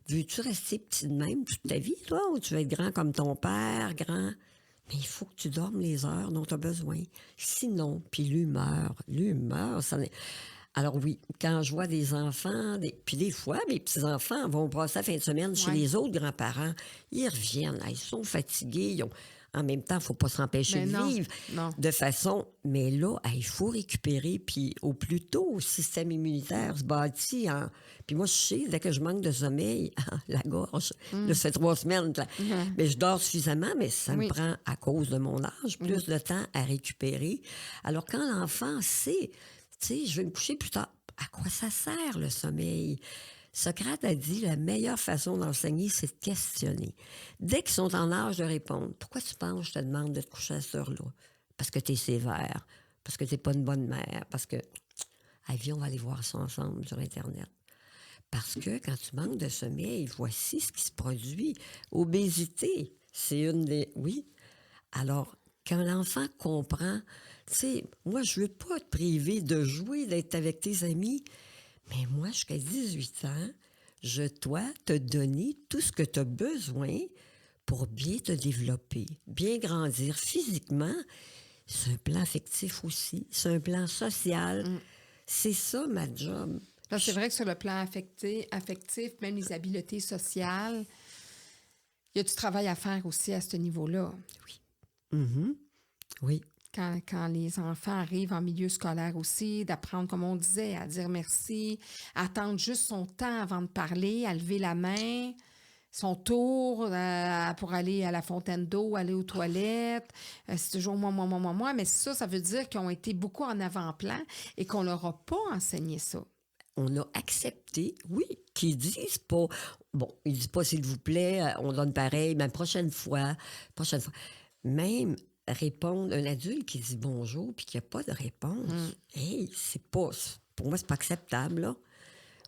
Veux-tu rester petit de même toute ta vie, toi, ou tu veux être grand comme ton père, grand? Mais il faut que tu dormes les heures dont tu as besoin. Sinon, puis l'humeur, ça n'est... Alors oui, quand je vois des enfants, puis des fois, mes petits-enfants vont passer la fin de semaine chez les autres grands-parents, ils reviennent, ils sont fatigués, en même temps, il ne faut pas s'empêcher de vivre de façon... Mais là, il faut récupérer, puis au plus tôt, le système immunitaire se bâtit en... Puis moi, je sais, dès que je manque de sommeil, la gorge, là, ça fait 3 semaines, mais je dors suffisamment, mais ça me prend, à cause de mon âge, plus de temps à récupérer. Alors, quand l'enfant sait, tu sais, je vais me coucher plus tard, à quoi ça sert, le sommeil? Socrate a dit, la meilleure façon d'enseigner, c'est de questionner. Dès qu'ils sont en âge de répondre, pourquoi tu penses que je te demande de te coucher à cette heure-là? Parce que tu es sévère, parce que tu n'es pas une bonne mère, parce que... Viens, on va aller voir ça ensemble sur Internet. Parce que quand tu manques de sommeil, voici ce qui se produit. Obésité, c'est une des... Oui. Alors, quand l'enfant comprend, tu sais, moi, je veux pas te priver de jouer, d'être avec tes amis, mais moi, jusqu'à 18 ans, je dois te donner tout ce que tu as besoin pour bien te développer, bien grandir physiquement. C'est un plan affectif aussi, c'est un plan social. C'est ça, ma job. Parce que c'est vrai que sur le plan affectif, même les habiletés sociales, il y a du travail à faire aussi à ce niveau-là. Mhm. Oui. Quand les enfants arrivent en milieu scolaire aussi, d'apprendre, comme on disait, à dire merci, à attendre juste son temps avant de parler, à lever la main, son tour pour aller à la fontaine d'eau, aller aux toilettes. C'est toujours moi. Mais ça veut dire qu'ils ont été beaucoup en avant-plan et qu'on leur a pas enseigné ça. On a accepté, oui, qu'ils disent pas, bon, ils disent pas s'il vous plaît, on donne pareil, mais prochaine fois. Même répondre, un adulte qui dit bonjour puis qu'il n'y a pas de réponse, hey, pour moi, c'est pas acceptable, là.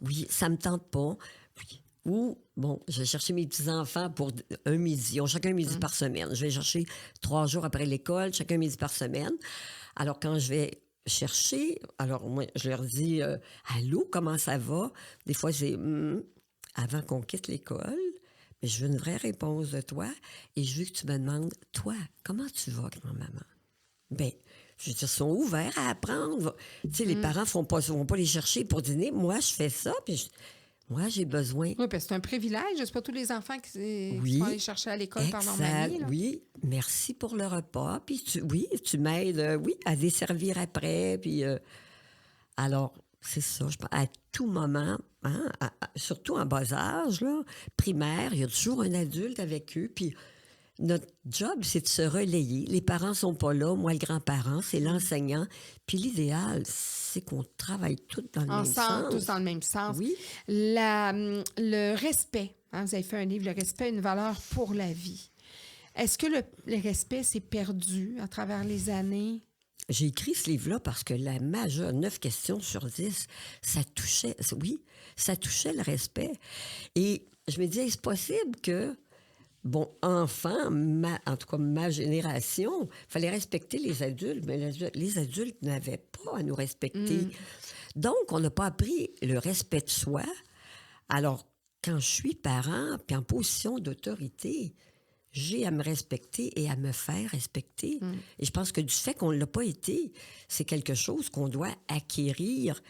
Oui, ça me tente pas. Oui. Ou, bon, je vais chercher mes petits-enfants pour un midi. Ils ont chacun un midi par semaine. Je vais chercher 3 jours après l'école, chacun un midi par semaine. Alors, quand je vais chercher, alors moi, je leur dis allô, comment ça va? Des fois, c'est avant qu'on quitte l'école, mais je veux une vraie réponse de toi et je veux que tu me demandes, toi, comment tu vas, grand-maman? Bien, je veux dire, ils sont ouverts à apprendre. Tu sais, les parents vont pas les chercher pour dîner. Moi, je fais ça, puis moi, j'ai besoin. Oui, parce que c'est un privilège. C'est pas tous les enfants qui sont allés Oui, chercher à l'école par leur exact. mamie. Là. Oui, merci pour le repas. Puis tu m'aides, oui, à desservir après. Puis alors, c'est ça. À tout moment, hein, surtout en bas âge, là, primaire, il y a toujours un adulte avec eux. Puis notre job, c'est de se relayer. Les parents sont pas là. Moi, le grand-parent, c'est l'enseignant. Puis l'idéal, c'est qu'on travaille tous dans le même Ensemble, tous sens. dans le même sens. Oui. Le respect. Hein, vous avez fait un livre, Le respect, une valeur pour la vie. Est-ce que le respect s'est perdu à travers les années? J'ai écrit ce livre-là parce que la majeure, 9 questions sur 10, ça touchait le respect. Et je me disais, est-ce possible que, bon, enfant, en tout cas ma génération, il fallait respecter les adultes, mais les adultes n'avaient pas à nous respecter. Donc, on n'a pas appris le respect de soi. Alors, quand je suis parent, puis en position d'autorité, j'ai à me respecter et à me faire respecter. Et je pense que du fait qu'on ne l'a pas été, c'est quelque chose qu'on doit acquérir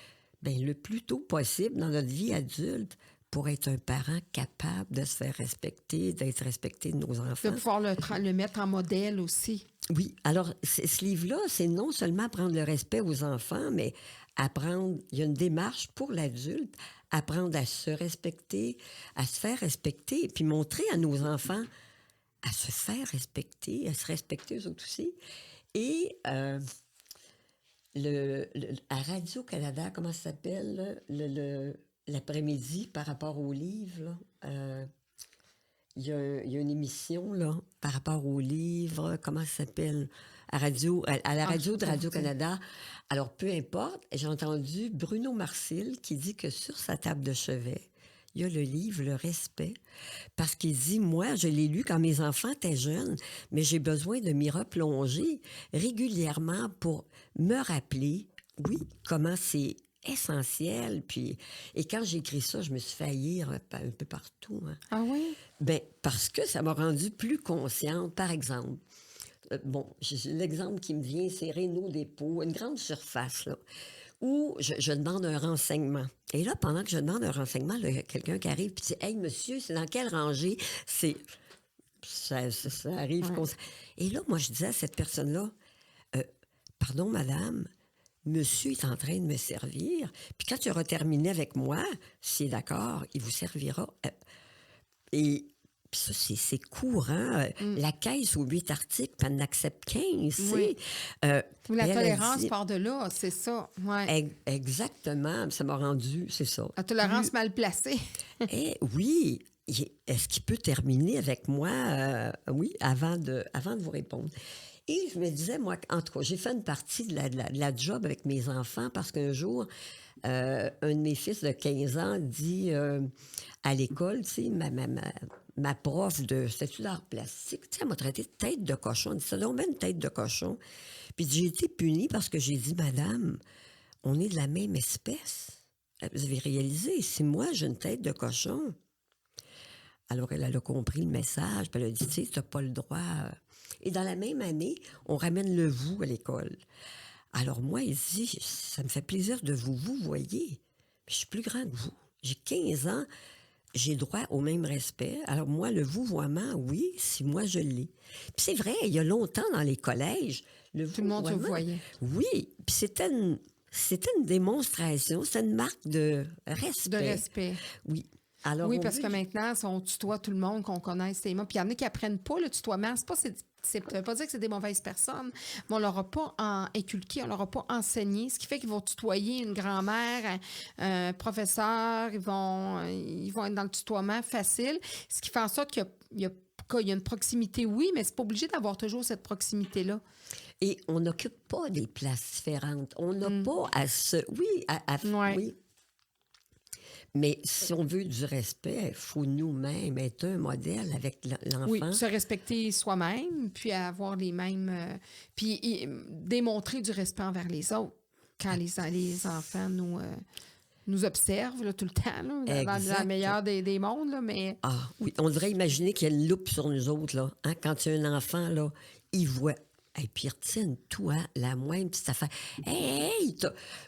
le plus tôt possible dans notre vie adulte pour être un parent capable de se faire respecter, d'être respecté de nos De enfants. pouvoir le mettre en modèle aussi. Oui, alors ce livre-là, c'est non seulement apprendre le respect aux enfants, mais apprendre, il y a une démarche pour l'adulte, apprendre à se respecter, à se faire respecter, puis montrer à nos enfants à se faire respecter, à se respecter eux autres aussi. Et à Radio-Canada, comment ça s'appelle, là, l'après-midi par rapport au livre, là, il y a une émission là, par rapport au livre, comment ça s'appelle, à la radio de Radio-Canada. Alors, peu importe, j'ai entendu Bruno Marcil qui dit que sur sa table de chevet, il y a le livre Le respect, parce qu'il dit, moi, je l'ai lu quand mes enfants étaient jeunes, mais j'ai besoin de m'y replonger régulièrement pour me rappeler, oui, comment c'est essentiel. Puis, et quand j'ai écrit ça, je me suis fait haïr un peu partout. Hein. Ah oui? Bien, parce que ça m'a rendue plus consciente. Par exemple, l'exemple qui me vient, c'est Rénault Dépôt, une grande surface, là, où je demande un renseignement. Et là, pendant que je demande un renseignement, il y a quelqu'un qui arrive et dit « Hey, monsieur, c'est dans quelle rangée? » Ça arrive comme ça. Et là, moi, je disais à cette personne-là, pardon, madame, monsieur est en train de me servir. Puis quand tu auras terminé avec moi, s'il est d'accord, il vous servira. Et puis ça, c'est courant. La caisse aux 8 articles, puis elle en accepte 15. Oui. Ou la elle a tolérance dit- part de là, c'est ça. Ouais. Exactement. Ça m'a rendu, c'est ça. La tolérance mal placée. Oui. Est-ce qu'il peut terminer avec moi? Oui, avant de vous répondre. Et je me disais, moi, en tout cas, j'ai fait une partie de la job avec mes enfants parce qu'un jour, un de mes fils de 15 ans dit à l'école, tu sais, ma prof de statut d'art plastique, tu sais, elle m'a traité de tête de cochon. Elle dit, ça donne bien une tête de cochon. Puis j'ai été punie parce que j'ai dit, madame, on est de la même espèce. Vous avez réalisé, si moi j'ai une tête de cochon. Alors elle a compris le message, puis elle a dit, tu sais, tu n'as pas le droit. Et dans la même année, on ramène le vous à l'école. Alors moi, il dit, ça me fait plaisir de vous voyez. je suis plus grande que vous. J'ai 15 ans, j'ai droit au même respect. Alors moi, le vouvoiement, oui, si moi je l'ai. Puis c'est vrai, il y a longtemps dans les collèges, le Tout le monde se vouvoiement, voyait. oui, puis c'était une démonstration, c'était une marque de De respect. respect. Oui. Alors, Oui, on parce veut... que maintenant, on tutoie tout le monde, qu'on connaisse tes mots. Puis il y en a qui apprennent pas le tutoiement. Ça veut pas dire que c'est des mauvaises personnes, mais on leur a pas inculqué, on leur a pas enseigné, ce qui fait qu'ils vont tutoyer une grand-mère, un professeur, ils vont être dans le tutoiement facile, ce qui fait en sorte qu'il y a une proximité, oui, mais c'est pas obligé d'avoir toujours cette proximité-là. Et on n'occupe pas des places différentes. On n'a pas à se... Oui, Ouais. oui. Mais si on veut du respect, il faut nous-mêmes être un modèle avec Oui, l'enfant. se respecter soi-même, puis avoir les mêmes... puis démontrer du respect envers les autres quand les enfants nous observent là, tout le temps, là, dans le Exact. meilleur des mondes, là, mais Ah oui, on devrait imaginer qu'il y a une loupe sur nous autres, là. Hein? Quand il y a un enfant, là, il voit. Et puis, il retienne tout, hein? La moindre petite affaire. Hey!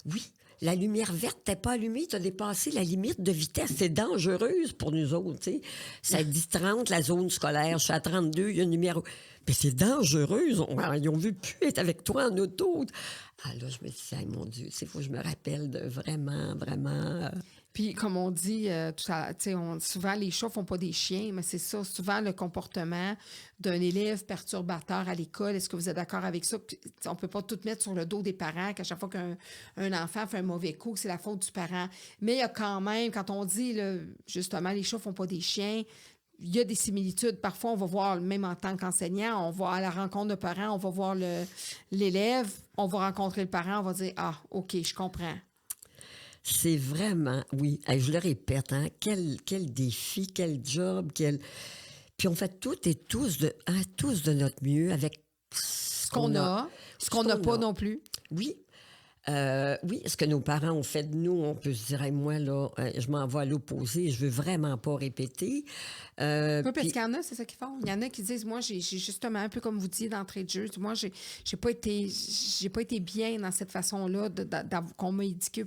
Oui, la lumière verte t'es pas allumée, t'as dépassé la limite de vitesse. C'est dangereuse pour nous autres, tu sais. C'est à 10-30, la zone scolaire. Je suis à 32, il y a une lumière... Mais c'est dangereux. Ils ont vu plus être avec toi en auto. Ah là, je me dis, hey, mon Dieu, il faut que je me rappelle de vraiment, vraiment... puis comme on dit, souvent les chats font pas des chiens, mais c'est ça, souvent le comportement d'un élève perturbateur à l'école. Est-ce que vous êtes d'accord avec ça? On peut pas tout mettre sur le dos des parents, qu'à chaque fois qu'un enfant fait un mauvais coup, que c'est la faute du parent. Mais il y a quand même, quand on dit, là, justement, les chats font pas des chiens, il y a des similitudes. Parfois, on va voir, même en tant qu'enseignant, on va à la rencontre de parents, on va voir l'élève, on va rencontrer le parent, on va dire, ah, OK, je comprends. C'est vraiment, oui, je le répète, hein, quel défi, quel job, Puis on fait toutes et tous de notre mieux avec Ce qu'on a, ce qu'on n'a pas non plus. Oui. Oui, ce que nos parents ont fait de nous, on peut se dire, hey, moi, là, je m'en vais à l'opposé, je veux vraiment pas répéter. Oui, parce Puis, qu'il y en a, c'est ça qu'ils font. Il y en a qui disent, moi, j'ai justement, un peu comme vous dites d'entrée de jeu, moi, j'ai pas été bien dans cette façon-là qu'on m'a éduqué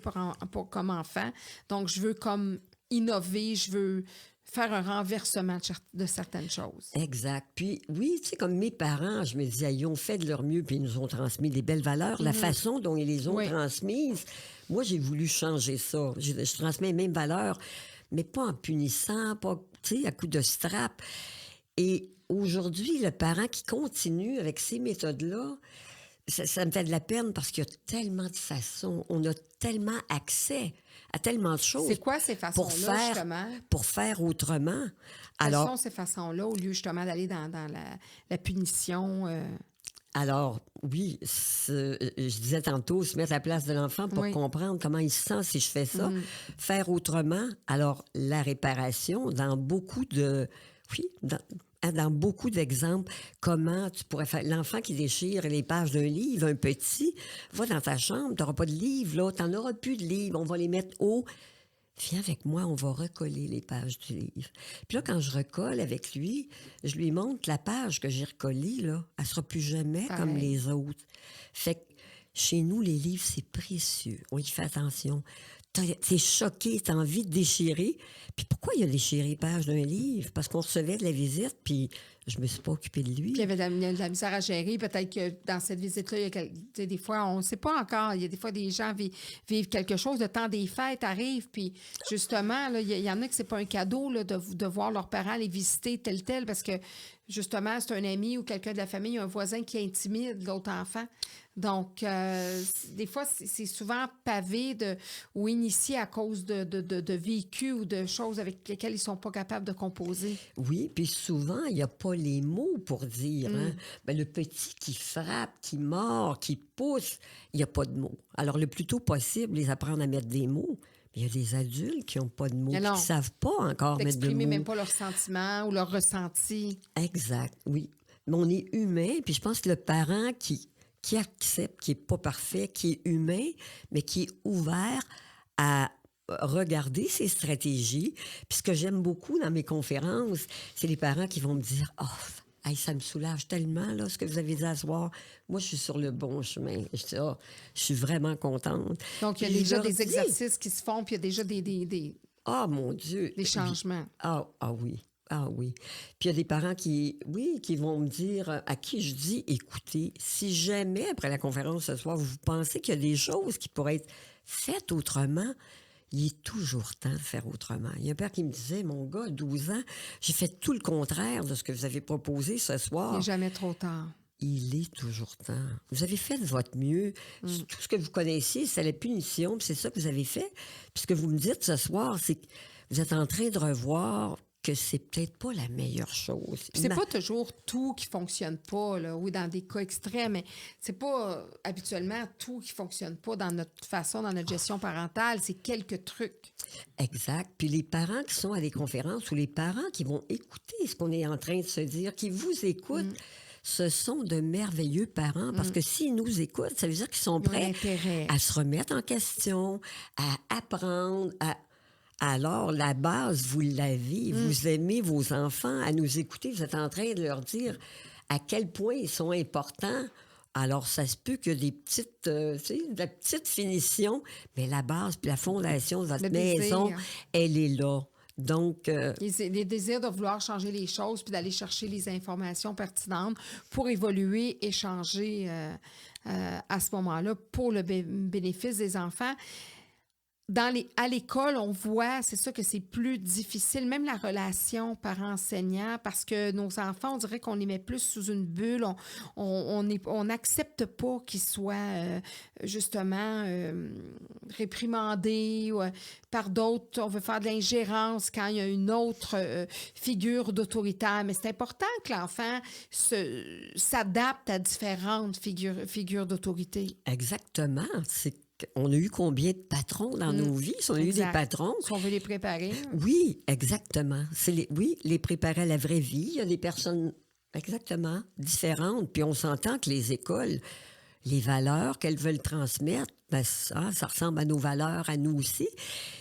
comme enfant. Donc, je veux comme innover, je veux faire un renversement de certaines choses. exact. Puis, oui, tu sais, comme mes parents, je me disais, ils ont fait de leur mieux, puis ils nous ont transmis des belles valeurs. La façon dont ils les ont Oui. transmises, moi, j'ai voulu changer ça. Je transmets les mêmes valeurs, mais pas en punissant, pas, tu sais, à coup de strap. Et aujourd'hui, le parent qui continue avec ces méthodes-là, ça me fait de la peine parce qu'il y a tellement de façons, on a tellement accès à tellement de choses C'est quoi ces façons-là, justement? pour faire autrement. Quelles Alors, sont ces façons-là, au lieu justement d'aller dans la punition? alors, oui, je disais tantôt, se mettre à la place de l'enfant pour Oui. comprendre comment il se sent si je fais ça. Faire autrement. Alors, la réparation, dans beaucoup de... Oui, dans beaucoup d'exemples, comment tu pourrais faire... L'enfant qui déchire les pages d'un livre, un petit, va dans ta chambre, tu n'auras pas de livre, là, tu n'en auras plus de livres, on va les mettre haut. Viens avec moi, on va recoller les pages du livre. Puis là, quand je recolle avec lui, je lui montre la page que j'ai recollée, là, elle sera plus jamais Pareil. comme les autres. Fait que chez nous, les livres, c'est précieux. On y fait attention. T'es choqué, t'as envie de déchirer. Puis pourquoi il a déchiré les pages d'un livre? Parce qu'on recevait de la visite, puis je me suis pas occupée de lui. Puis il y avait de la misère à gérer. Peut-être que dans cette visite-là, il y a tu sais, des fois, on ne sait pas encore. Il y a des fois, des gens vivent quelque chose. Le temps des fêtes arrive. Puis justement, là, il y en a que c'est pas un cadeau là, de voir leurs parents les visiter tel, parce que justement, c'est un ami ou quelqu'un de la famille, un voisin qui intimide l'autre enfant. Donc, des fois, c'est souvent pavé ou initié à cause de vécus ou de choses avec lesquelles ils ne sont pas capables de composer. Oui, puis souvent, il n'y a pas les mots pour dire. Hein? Ben, le petit qui frappe, qui mord, qui pousse, il n'y a pas de mots. Alors, le plus tôt possible, les apprendre à mettre des mots. Il y a des adultes qui n'ont pas de mots, qui ne savent pas encore mettre de mots. D'exprimer même pas leurs sentiments ou leurs ressentis. Exact, oui. Mais on est humain, puis je pense que le parent qui accepte, qui n'est pas parfait, qui est humain, mais qui est ouvert à regarder ses stratégies. Puis ce que j'aime beaucoup dans mes conférences, c'est les parents qui vont me dire « Oh, Hey, ça me soulage tellement, là, ce que vous avez dit à soir. Moi, je suis sur le bon chemin. Je dis, ah, je suis vraiment contente. Donc, il y a Puis je déjà leur des dis, exercices qui se font, puis il y a déjà ah, mon Dieu. des changements. Ah oui. Ah oui. Puis il y a des parents qui vont me dire, à qui je dis, écoutez, si jamais, après la conférence ce soir, vous pensez qu'il y a des choses qui pourraient être faites autrement, il est toujours temps de faire autrement. Il y a un père qui me disait, mon gars, 12 ans, j'ai fait tout le contraire de ce que vous avez proposé ce Il n'est soir. jamais trop tard. Il est toujours temps. Vous avez fait de votre mieux. Tout ce que vous connaissiez, c'est la punition, puis c'est ça que vous avez fait. Puis ce que vous me dites ce soir, c'est que vous êtes en train de revoir que c'est peut-être pas la meilleure chose. Puis c'est pas toujours tout qui fonctionne pas, là. Oui, dans des cas extrêmes, mais c'est pas habituellement tout qui fonctionne pas dans notre façon, dans notre gestion parentale. C'est quelques trucs. Exact. Puis les parents qui sont à des conférences ou les parents qui vont écouter ce qu'on est en train de se dire, qui vous écoutent, ce sont de merveilleux parents parce que s'ils nous écoutent, ça veut dire qu'ils sont Ils ont prêts l'intérêt. à se remettre en question, à apprendre, à... Alors, la base, vous l'avez. Vous aimez vos enfants, à nous écouter. Vous êtes en train de leur dire à quel point ils sont importants. Alors, ça se peut que des petites, tu sais, de la petite finition, mais la base puis la fondation de votre Le maison, désir. elle est là. Donc, Les désirs de vouloir changer les choses puis d'aller chercher les informations pertinentes pour évoluer et changer à ce moment-là pour le bénéfice des enfants. À l'école, on voit, c'est ça que c'est plus difficile, même la relation parent-enseignant, parce que nos enfants, on dirait qu'on les met plus sous une bulle. On n'accepte pas qu'ils soient justement réprimandés par d'autres. On veut faire de l'ingérence quand il y a une autre figure d'autoritaire. Mais c'est important que l'enfant s'adapte à différentes figures d'autorité. exactement. On a eu combien de patrons dans nos vies? Si on a eu des Exact. patrons. Si on veut les préparer. Oui, exactement. Oui, les préparer à la vraie vie. Il y a des personnes exactement différentes. Puis on s'entend que les écoles, les valeurs qu'elles veulent transmettre, ben ça ressemble à nos valeurs, à nous aussi.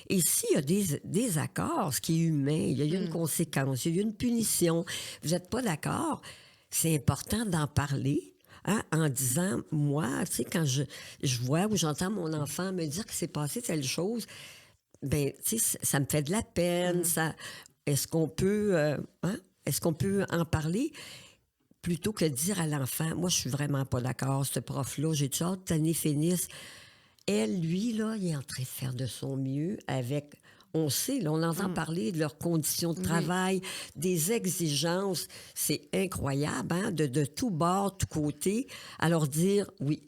Et s'il y a des accords, ce qui est humain, il y a une conséquence, il y a une punition, vous n'êtes pas d'accord, c'est important d'en parler. Hein, en disant, moi, tu sais, quand je vois ou j'entends mon enfant me dire que s'est passé telle chose, ben, tu sais, ça me fait de la peine. Est-ce qu'on peut, est-ce qu'on peut en parler plutôt que de dire à l'enfant, moi, je suis vraiment pas d'accord, ce prof-là, j'ai hâte que l'année finisse. Elle, lui, là, il est en train de faire de son mieux avec... On sait, là, on entend parler de leurs conditions de travail, des exigences. C'est incroyable, hein, de tout bord, tout côté. Alors dire, oui.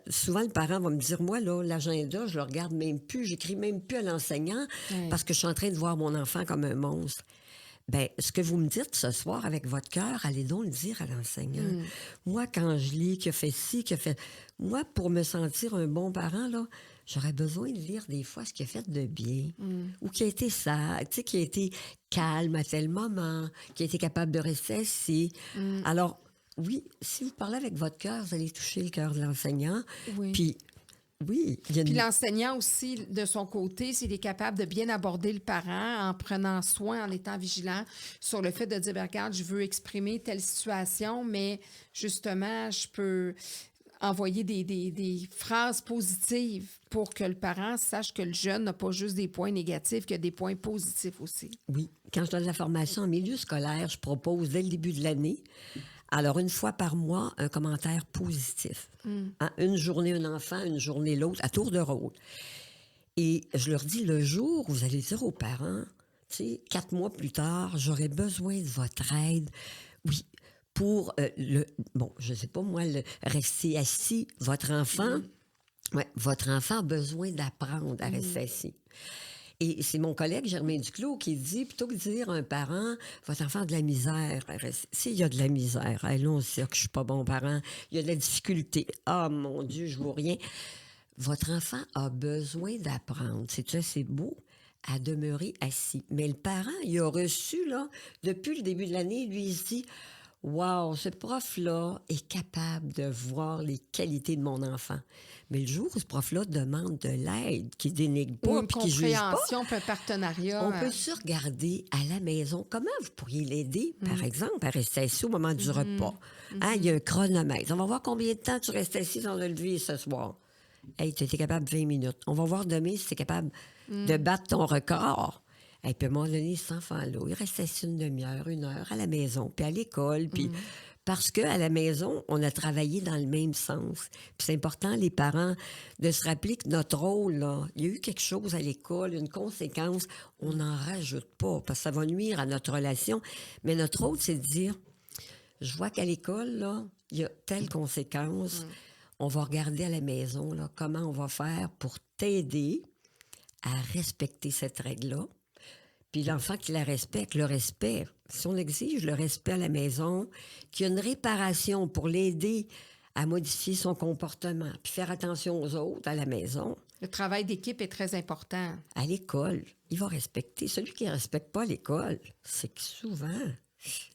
Souvent, le parent va me dire, moi, là, l'agenda, je le regarde même plus, j'écris même plus à l'enseignant parce que je suis en train de voir mon enfant comme un monstre. Bien, ce que vous me dites ce soir avec votre cœur, allez donc le dire à l'enseignant. Moi, quand je lis qu'il a fait ci, qu'il a fait... Moi, pour me sentir un bon parent, là, j'aurais besoin de lire des fois ce qu'il a fait de bien. Ou qui a été sage, tu sais, qui a été calme à tel moment, qui a été capable de rester assis. Alors, oui, si vous parlez avec votre cœur, vous allez toucher le cœur de l'enseignant. Oui. Puis, oui, il y a Puis l'enseignant aussi, de son côté, s'il est capable de bien aborder le parent en prenant soin, en étant vigilant sur le fait de dire, bien, regarde, je veux exprimer telle situation, mais justement, je peux envoyer des phrases positives pour que le parent sache que le jeune n'a pas juste des points négatifs, qu'il y a des points positifs aussi. Oui. Quand je donne la formation en milieu scolaire, je propose dès le début de l'année, alors une fois par mois, un commentaire positif. Hein, une journée un enfant, une journée l'autre, à tour de rôle. Et je leur dis, le jour où vous allez dire aux parents, tu sais, 4 mois plus tard, j'aurais besoin de votre aide. Oui, pour je sais pas moi, rester assis, votre enfant a besoin d'apprendre à rester assis. Et c'est mon collègue Germain Duclos qui dit, plutôt que de dire à un parent, votre enfant a de la misère, s'il y a de la misère, là, on sait que je suis pas bon parent, il y a de la difficulté, ah mon Dieu, je vois rien. Votre enfant a besoin d'apprendre, c'est beau, à demeurer assis. Mais le parent, il a reçu, là, depuis le début de l'année, lui, il se dit, wow, ce prof-là est capable de voir les qualités de mon enfant. Mais le jour où ce prof-là demande de l'aide, qui dénigre Ou pas, une puis qui juge pas, compréhension, puis un partenariat. on peut se regarder à la maison. Comment vous pourriez l'aider, par exemple, à rester assis au moment du repas? Hein, il y a un chronomètre. On va voir combien de temps tu restes assis dans le levier ce soir. Hey, tu étais capable de 20 minutes. On va voir demain si tu es capable de battre ton record. Et puis à un moment donné, cet enfant-là, il reste assis une demi-heure, 1 heure à la maison, puis à l'école, puis parce qu'à la maison, on a travaillé dans le même sens. Puis c'est important, les parents, de se rappeler que notre rôle, là, il y a eu quelque chose à l'école, une conséquence, on n'en rajoute pas, parce que ça va nuire à notre relation. Mais notre rôle, c'est de dire, je vois qu'à l'école, là, il y a telle conséquence. On va regarder à la maison, là, comment on va faire pour t'aider à respecter cette règle-là. Puis l'enfant qui la respecte, le respect. Si on exige le respect à la maison, qu'il y a une réparation pour l'aider à modifier son comportement, puis faire attention aux autres à la maison, Le travail d'équipe est très important. à l'école, il va respecter. Celui qui ne respecte pas l'école, c'est que souvent,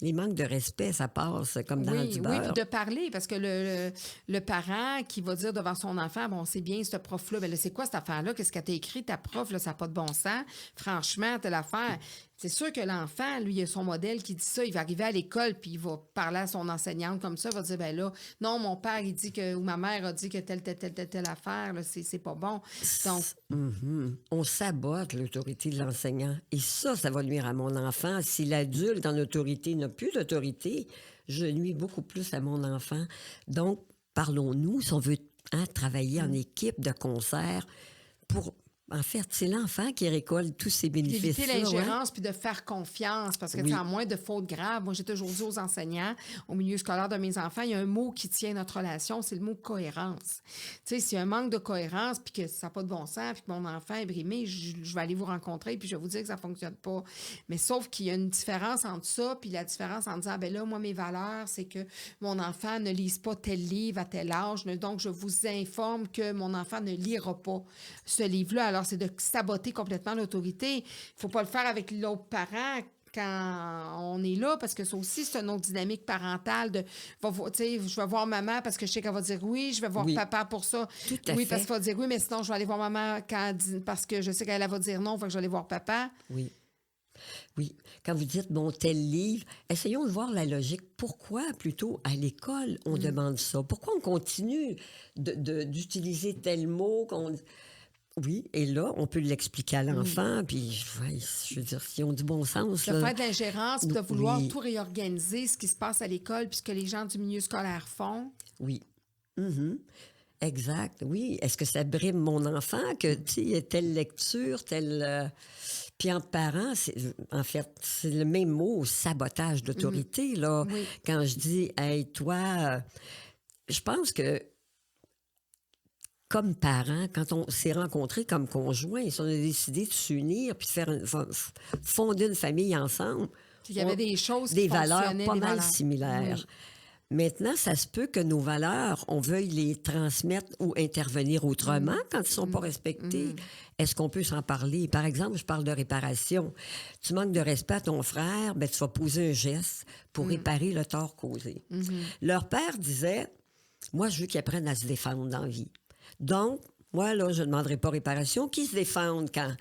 les manques de respect, ça passe comme dans du Oui, beurre. puis de parler, parce que le parent qui va dire devant son enfant, bon, c'est bien, ce prof-là, bien là, c'est quoi cette affaire-là? Qu'est-ce qu'elle t'a écrit, ta prof, là, ça n'a pas de bon sens. Franchement, telle affaire. C'est sûr que l'enfant, lui, il a son modèle qui dit ça. Il va arriver à l'école, puis il va parler à son enseignante comme ça. Il va dire, ben là, non, mon père, il dit que, ou ma mère a dit que telle affaire, là, c'est pas bon. Donc, On sabote l'autorité de l'enseignant. Et ça va nuire à mon enfant. Si l'adulte en autorité n'a plus d'autorité, je nuis beaucoup plus à mon enfant. Donc, parlons-nous, si on veut travailler en équipe de concert pour... En fait, c'est l'enfant qui récolte tous ces bénéfices-là. d'éviter l'ingérence puis de faire confiance parce que, Oui. tu sais, à moins de fautes graves, moi, j'ai toujours dit aux enseignants, au milieu scolaire de mes enfants, il y a un mot qui tient notre relation, c'est le mot cohérence. Tu sais, s'il y a un manque de cohérence puis que ça n'a pas de bon sens puis que mon enfant est brimé, je vais aller vous rencontrer puis je vais vous dire que ça ne fonctionne pas. Mais sauf qu'il y a une différence entre ça puis la différence en disant, ben là, moi, mes valeurs, c'est que mon enfant ne lise pas tel livre à tel âge, donc je vous informe que mon enfant ne lira pas ce livre-là. Alors, c'est de saboter complètement l'autorité. Il ne faut pas le faire avec l'autre parent quand on est là, parce que ça aussi, c'est une autre dynamique parentale de, tu sais, je vais voir maman parce que je sais qu'elle va dire oui, je vais voir Oui. papa pour ça. Tout à oui, fait. parce qu'elle va dire oui, mais sinon, je vais aller voir maman parce que je sais qu'elle va dire non, fait que je vais aller voir papa. Oui. Oui. Quand vous dites, bon, tel livre, essayons de voir la logique. Pourquoi, plutôt, à l'école, on demande ça? Pourquoi on continue d'utiliser tel mot qu'on... Oui, et là, on peut l'expliquer à l'enfant, puis, ouais, je veux dire, si on du bon sens... De là, faire de l'ingérence, puis de vouloir oui. tout réorganiser, ce qui se passe à l'école, puis ce que les gens du milieu scolaire font. Oui. Mhm. Exact, oui. Est-ce que ça brime mon enfant que, tu sais, il y a telle lecture, telle... Puis entre parents, en fait, c'est le même mot, sabotage d'autorité, là. Oui. Quand je dis, hey, toi, je pense que comme parents, quand on s'est rencontrés comme conjoints, si on a décidé de s'unir puis de faire fonder une famille ensemble, Il y avait des choses qui des valeurs fonctionnaient, pas des mal valeurs. similaires. Oui. Maintenant, ça se peut que nos valeurs, on veuille les transmettre ou intervenir autrement quand ils ne sont pas respectés. Est-ce qu'on peut s'en parler? Par exemple, je parle de réparation. Tu manques de respect à ton frère, ben, tu vas poser un geste pour réparer le tort causé. Leur père disait, moi, je veux qu'ils apprennent à se défendre dans la vie. Donc, moi, là, je ne demanderai pas réparation. Qui se défendent quand...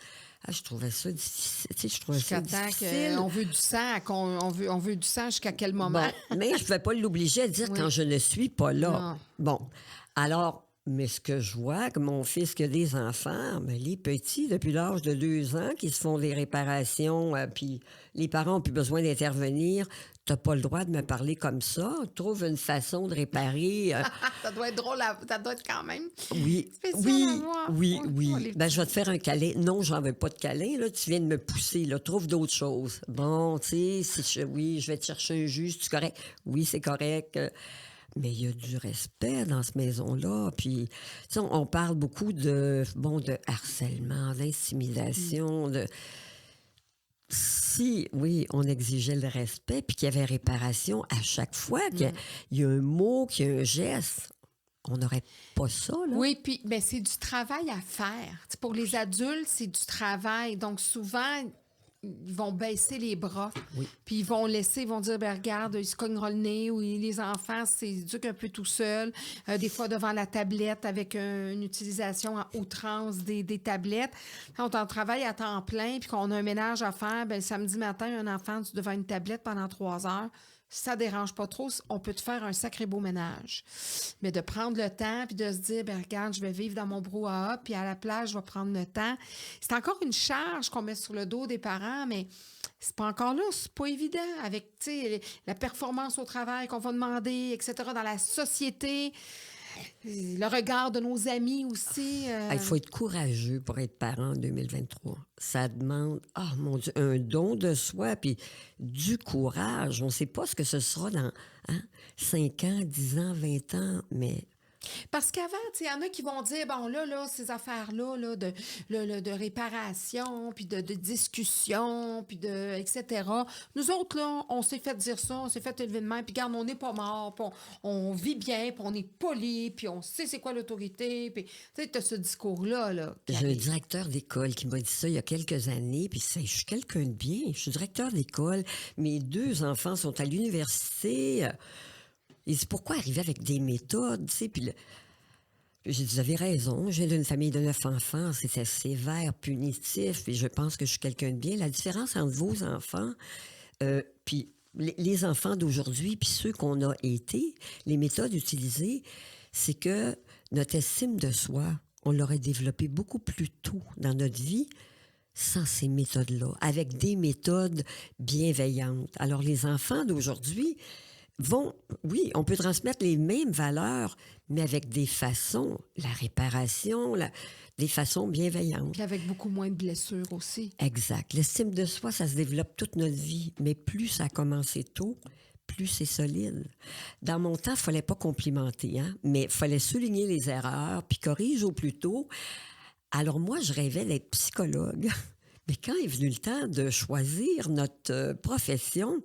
Ah, je trouvais ça difficile. Tu sais, je trouvais ça Jusqu'à temps difficile. qu'on veut du sang, on veut du sang jusqu'à quel moment? Bon, mais je ne pouvais pas l'obliger à dire quand je ne suis pas là. Non. Bon, alors, mais ce que je vois, que mon fils qui a des enfants, mais les petits, depuis l'âge de 2 ans, qui se font des réparations, puis les parents n'ont plus besoin d'intervenir, tu n'as pas le droit de me parler comme ça. Trouve une façon de réparer. Ça doit être drôle, ça doit être quand même Oui, spécial oui, à voir. oui, Oh, oui. les Ben, je vais te faire un câlin. Non, j'en veux pas de câlin. Là, tu viens de me pousser. Là. Trouve d'autres choses. Bon, tu sais, oui, je vais te chercher un juge. C'est correct? Oui, c'est correct. Mais il y a du respect dans cette maison-là. Puis, tu sais, on parle beaucoup de harcèlement, d'intimidation, de... Si, oui, on exigeait le respect, puis qu'il y avait réparation à chaque fois, qu'il y a un mot, qu'il y a un geste, on n'aurait pas ça, là. Oui, puis ben, c'est du travail à faire. T'sais, pour les adultes, c'est du travail. Donc, souvent, ils vont baisser les bras, Oui. puis ils vont laisser, ils vont dire, ben regarde, ils se cogneront le nez, ou les enfants s'éduquent un peu tout seuls, des fois devant la tablette avec une utilisation à outrance des tablettes. Quand on travaille à temps plein, puis qu'on a un ménage à faire, ben le samedi matin, un enfant devant une tablette pendant 3 heures, si ça dérange pas trop, on peut te faire un sacré beau ménage. Mais de prendre le temps puis de se dire, ben regarde, je vais vivre dans mon brouhaha, puis à la plage, je vais prendre le temps. C'est encore une charge qu'on met sur le dos des parents, mais c'est pas encore là, c'est pas évident avec, tu sais, la performance au travail qu'on va demander, etc., dans la société, le regard de nos amis aussi. Il faut être courageux pour être parent en 2023. Ça demande, oh mon Dieu, un don de soi, puis du courage. On ne sait pas ce que ce sera dans 5 ans, 10 ans, 20 ans, mais Parce qu'avant, il y en a qui vont dire, bon, là, ces affaires-là, là, de réparation, puis de discussion, puis etc. Nous autres, là, on s'est fait dire ça, on s'est fait élever de main, puis regarde, on n'est pas mort, puis on vit bien, puis on est poli, puis on sait c'est quoi l'autorité, puis tu sais, t'as ce discours-là, là. j'ai un directeur d'école qui m'a dit ça il y a quelques années, puis je suis quelqu'un de bien, je suis directeur d'école, mes 2 enfants sont à l'université. Il dit, pourquoi arriver avec des méthodes, tu sais, puis j'ai dit, vous avez raison, j'ai d'une famille de 9 enfants, c'était sévère, punitif, puis je pense que je suis quelqu'un de bien. La différence entre vos enfants, puis les enfants d'aujourd'hui, puis ceux qu'on a été, les méthodes utilisées, c'est que notre estime de soi, on l'aurait développée beaucoup plus tôt dans notre vie, sans ces méthodes-là, avec des méthodes bienveillantes. Alors, les enfants d'aujourd'hui oui, on peut transmettre les mêmes valeurs, mais avec des façons, la réparation, des façons bienveillantes. Puis avec beaucoup moins de blessures aussi. Exact. L'estime de soi, ça se développe toute notre vie, mais plus ça a commencé tôt, plus c'est solide. Dans mon temps, il ne fallait pas complimenter, mais il fallait souligner les erreurs, puis corriger au plus tôt. Alors moi, je rêvais d'être psychologue. Mais quand est venu le temps de choisir notre profession,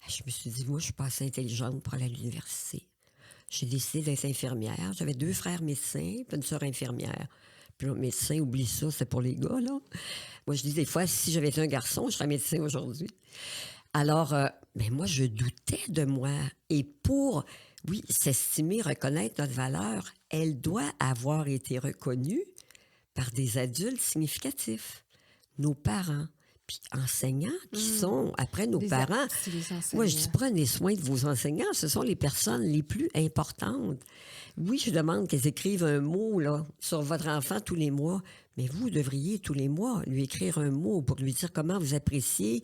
je me suis dit, moi, je suis pas assez intelligente pour aller à l'université. J'ai décidé d'être infirmière. J'avais 2 frères médecins, puis une sœur infirmière. Puis le médecin, oublie ça, c'est pour les gars, là. Moi, je dis des fois, si j'avais été un garçon, je serais médecin aujourd'hui. Alors, moi, je doutais de moi. Et pour, oui, s'estimer, reconnaître notre valeur, elle doit avoir été reconnue par des adultes significatifs. Nos parents, puis enseignants qui sont, après nos parents. Moi, je dis, prenez soin de vos enseignants. Ce sont les personnes les plus importantes. Oui, je demande qu'ils écrivent un mot là, sur votre enfant tous les mois, mais vous devriez tous les mois lui écrire un mot pour lui dire comment vous appréciez,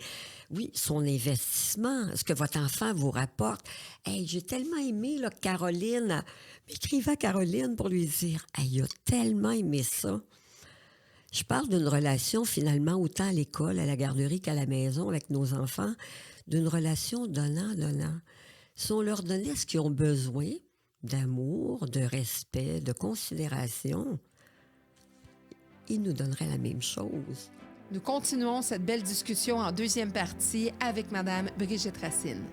oui, son investissement, ce que votre enfant vous rapporte. Hey, j'ai tellement aimé là, Caroline. M'écrivez à Caroline pour lui dire, hey, il a tellement aimé ça. Je parle d'une relation, finalement, autant à l'école, à la garderie qu'à la maison avec nos enfants, d'une relation donnant-donnant. Si on leur donnait ce qu'ils ont besoin, d'amour, de respect, de considération, ils nous donneraient la même chose. Nous continuons cette belle discussion en deuxième partie avec Mme Brigitte Racine.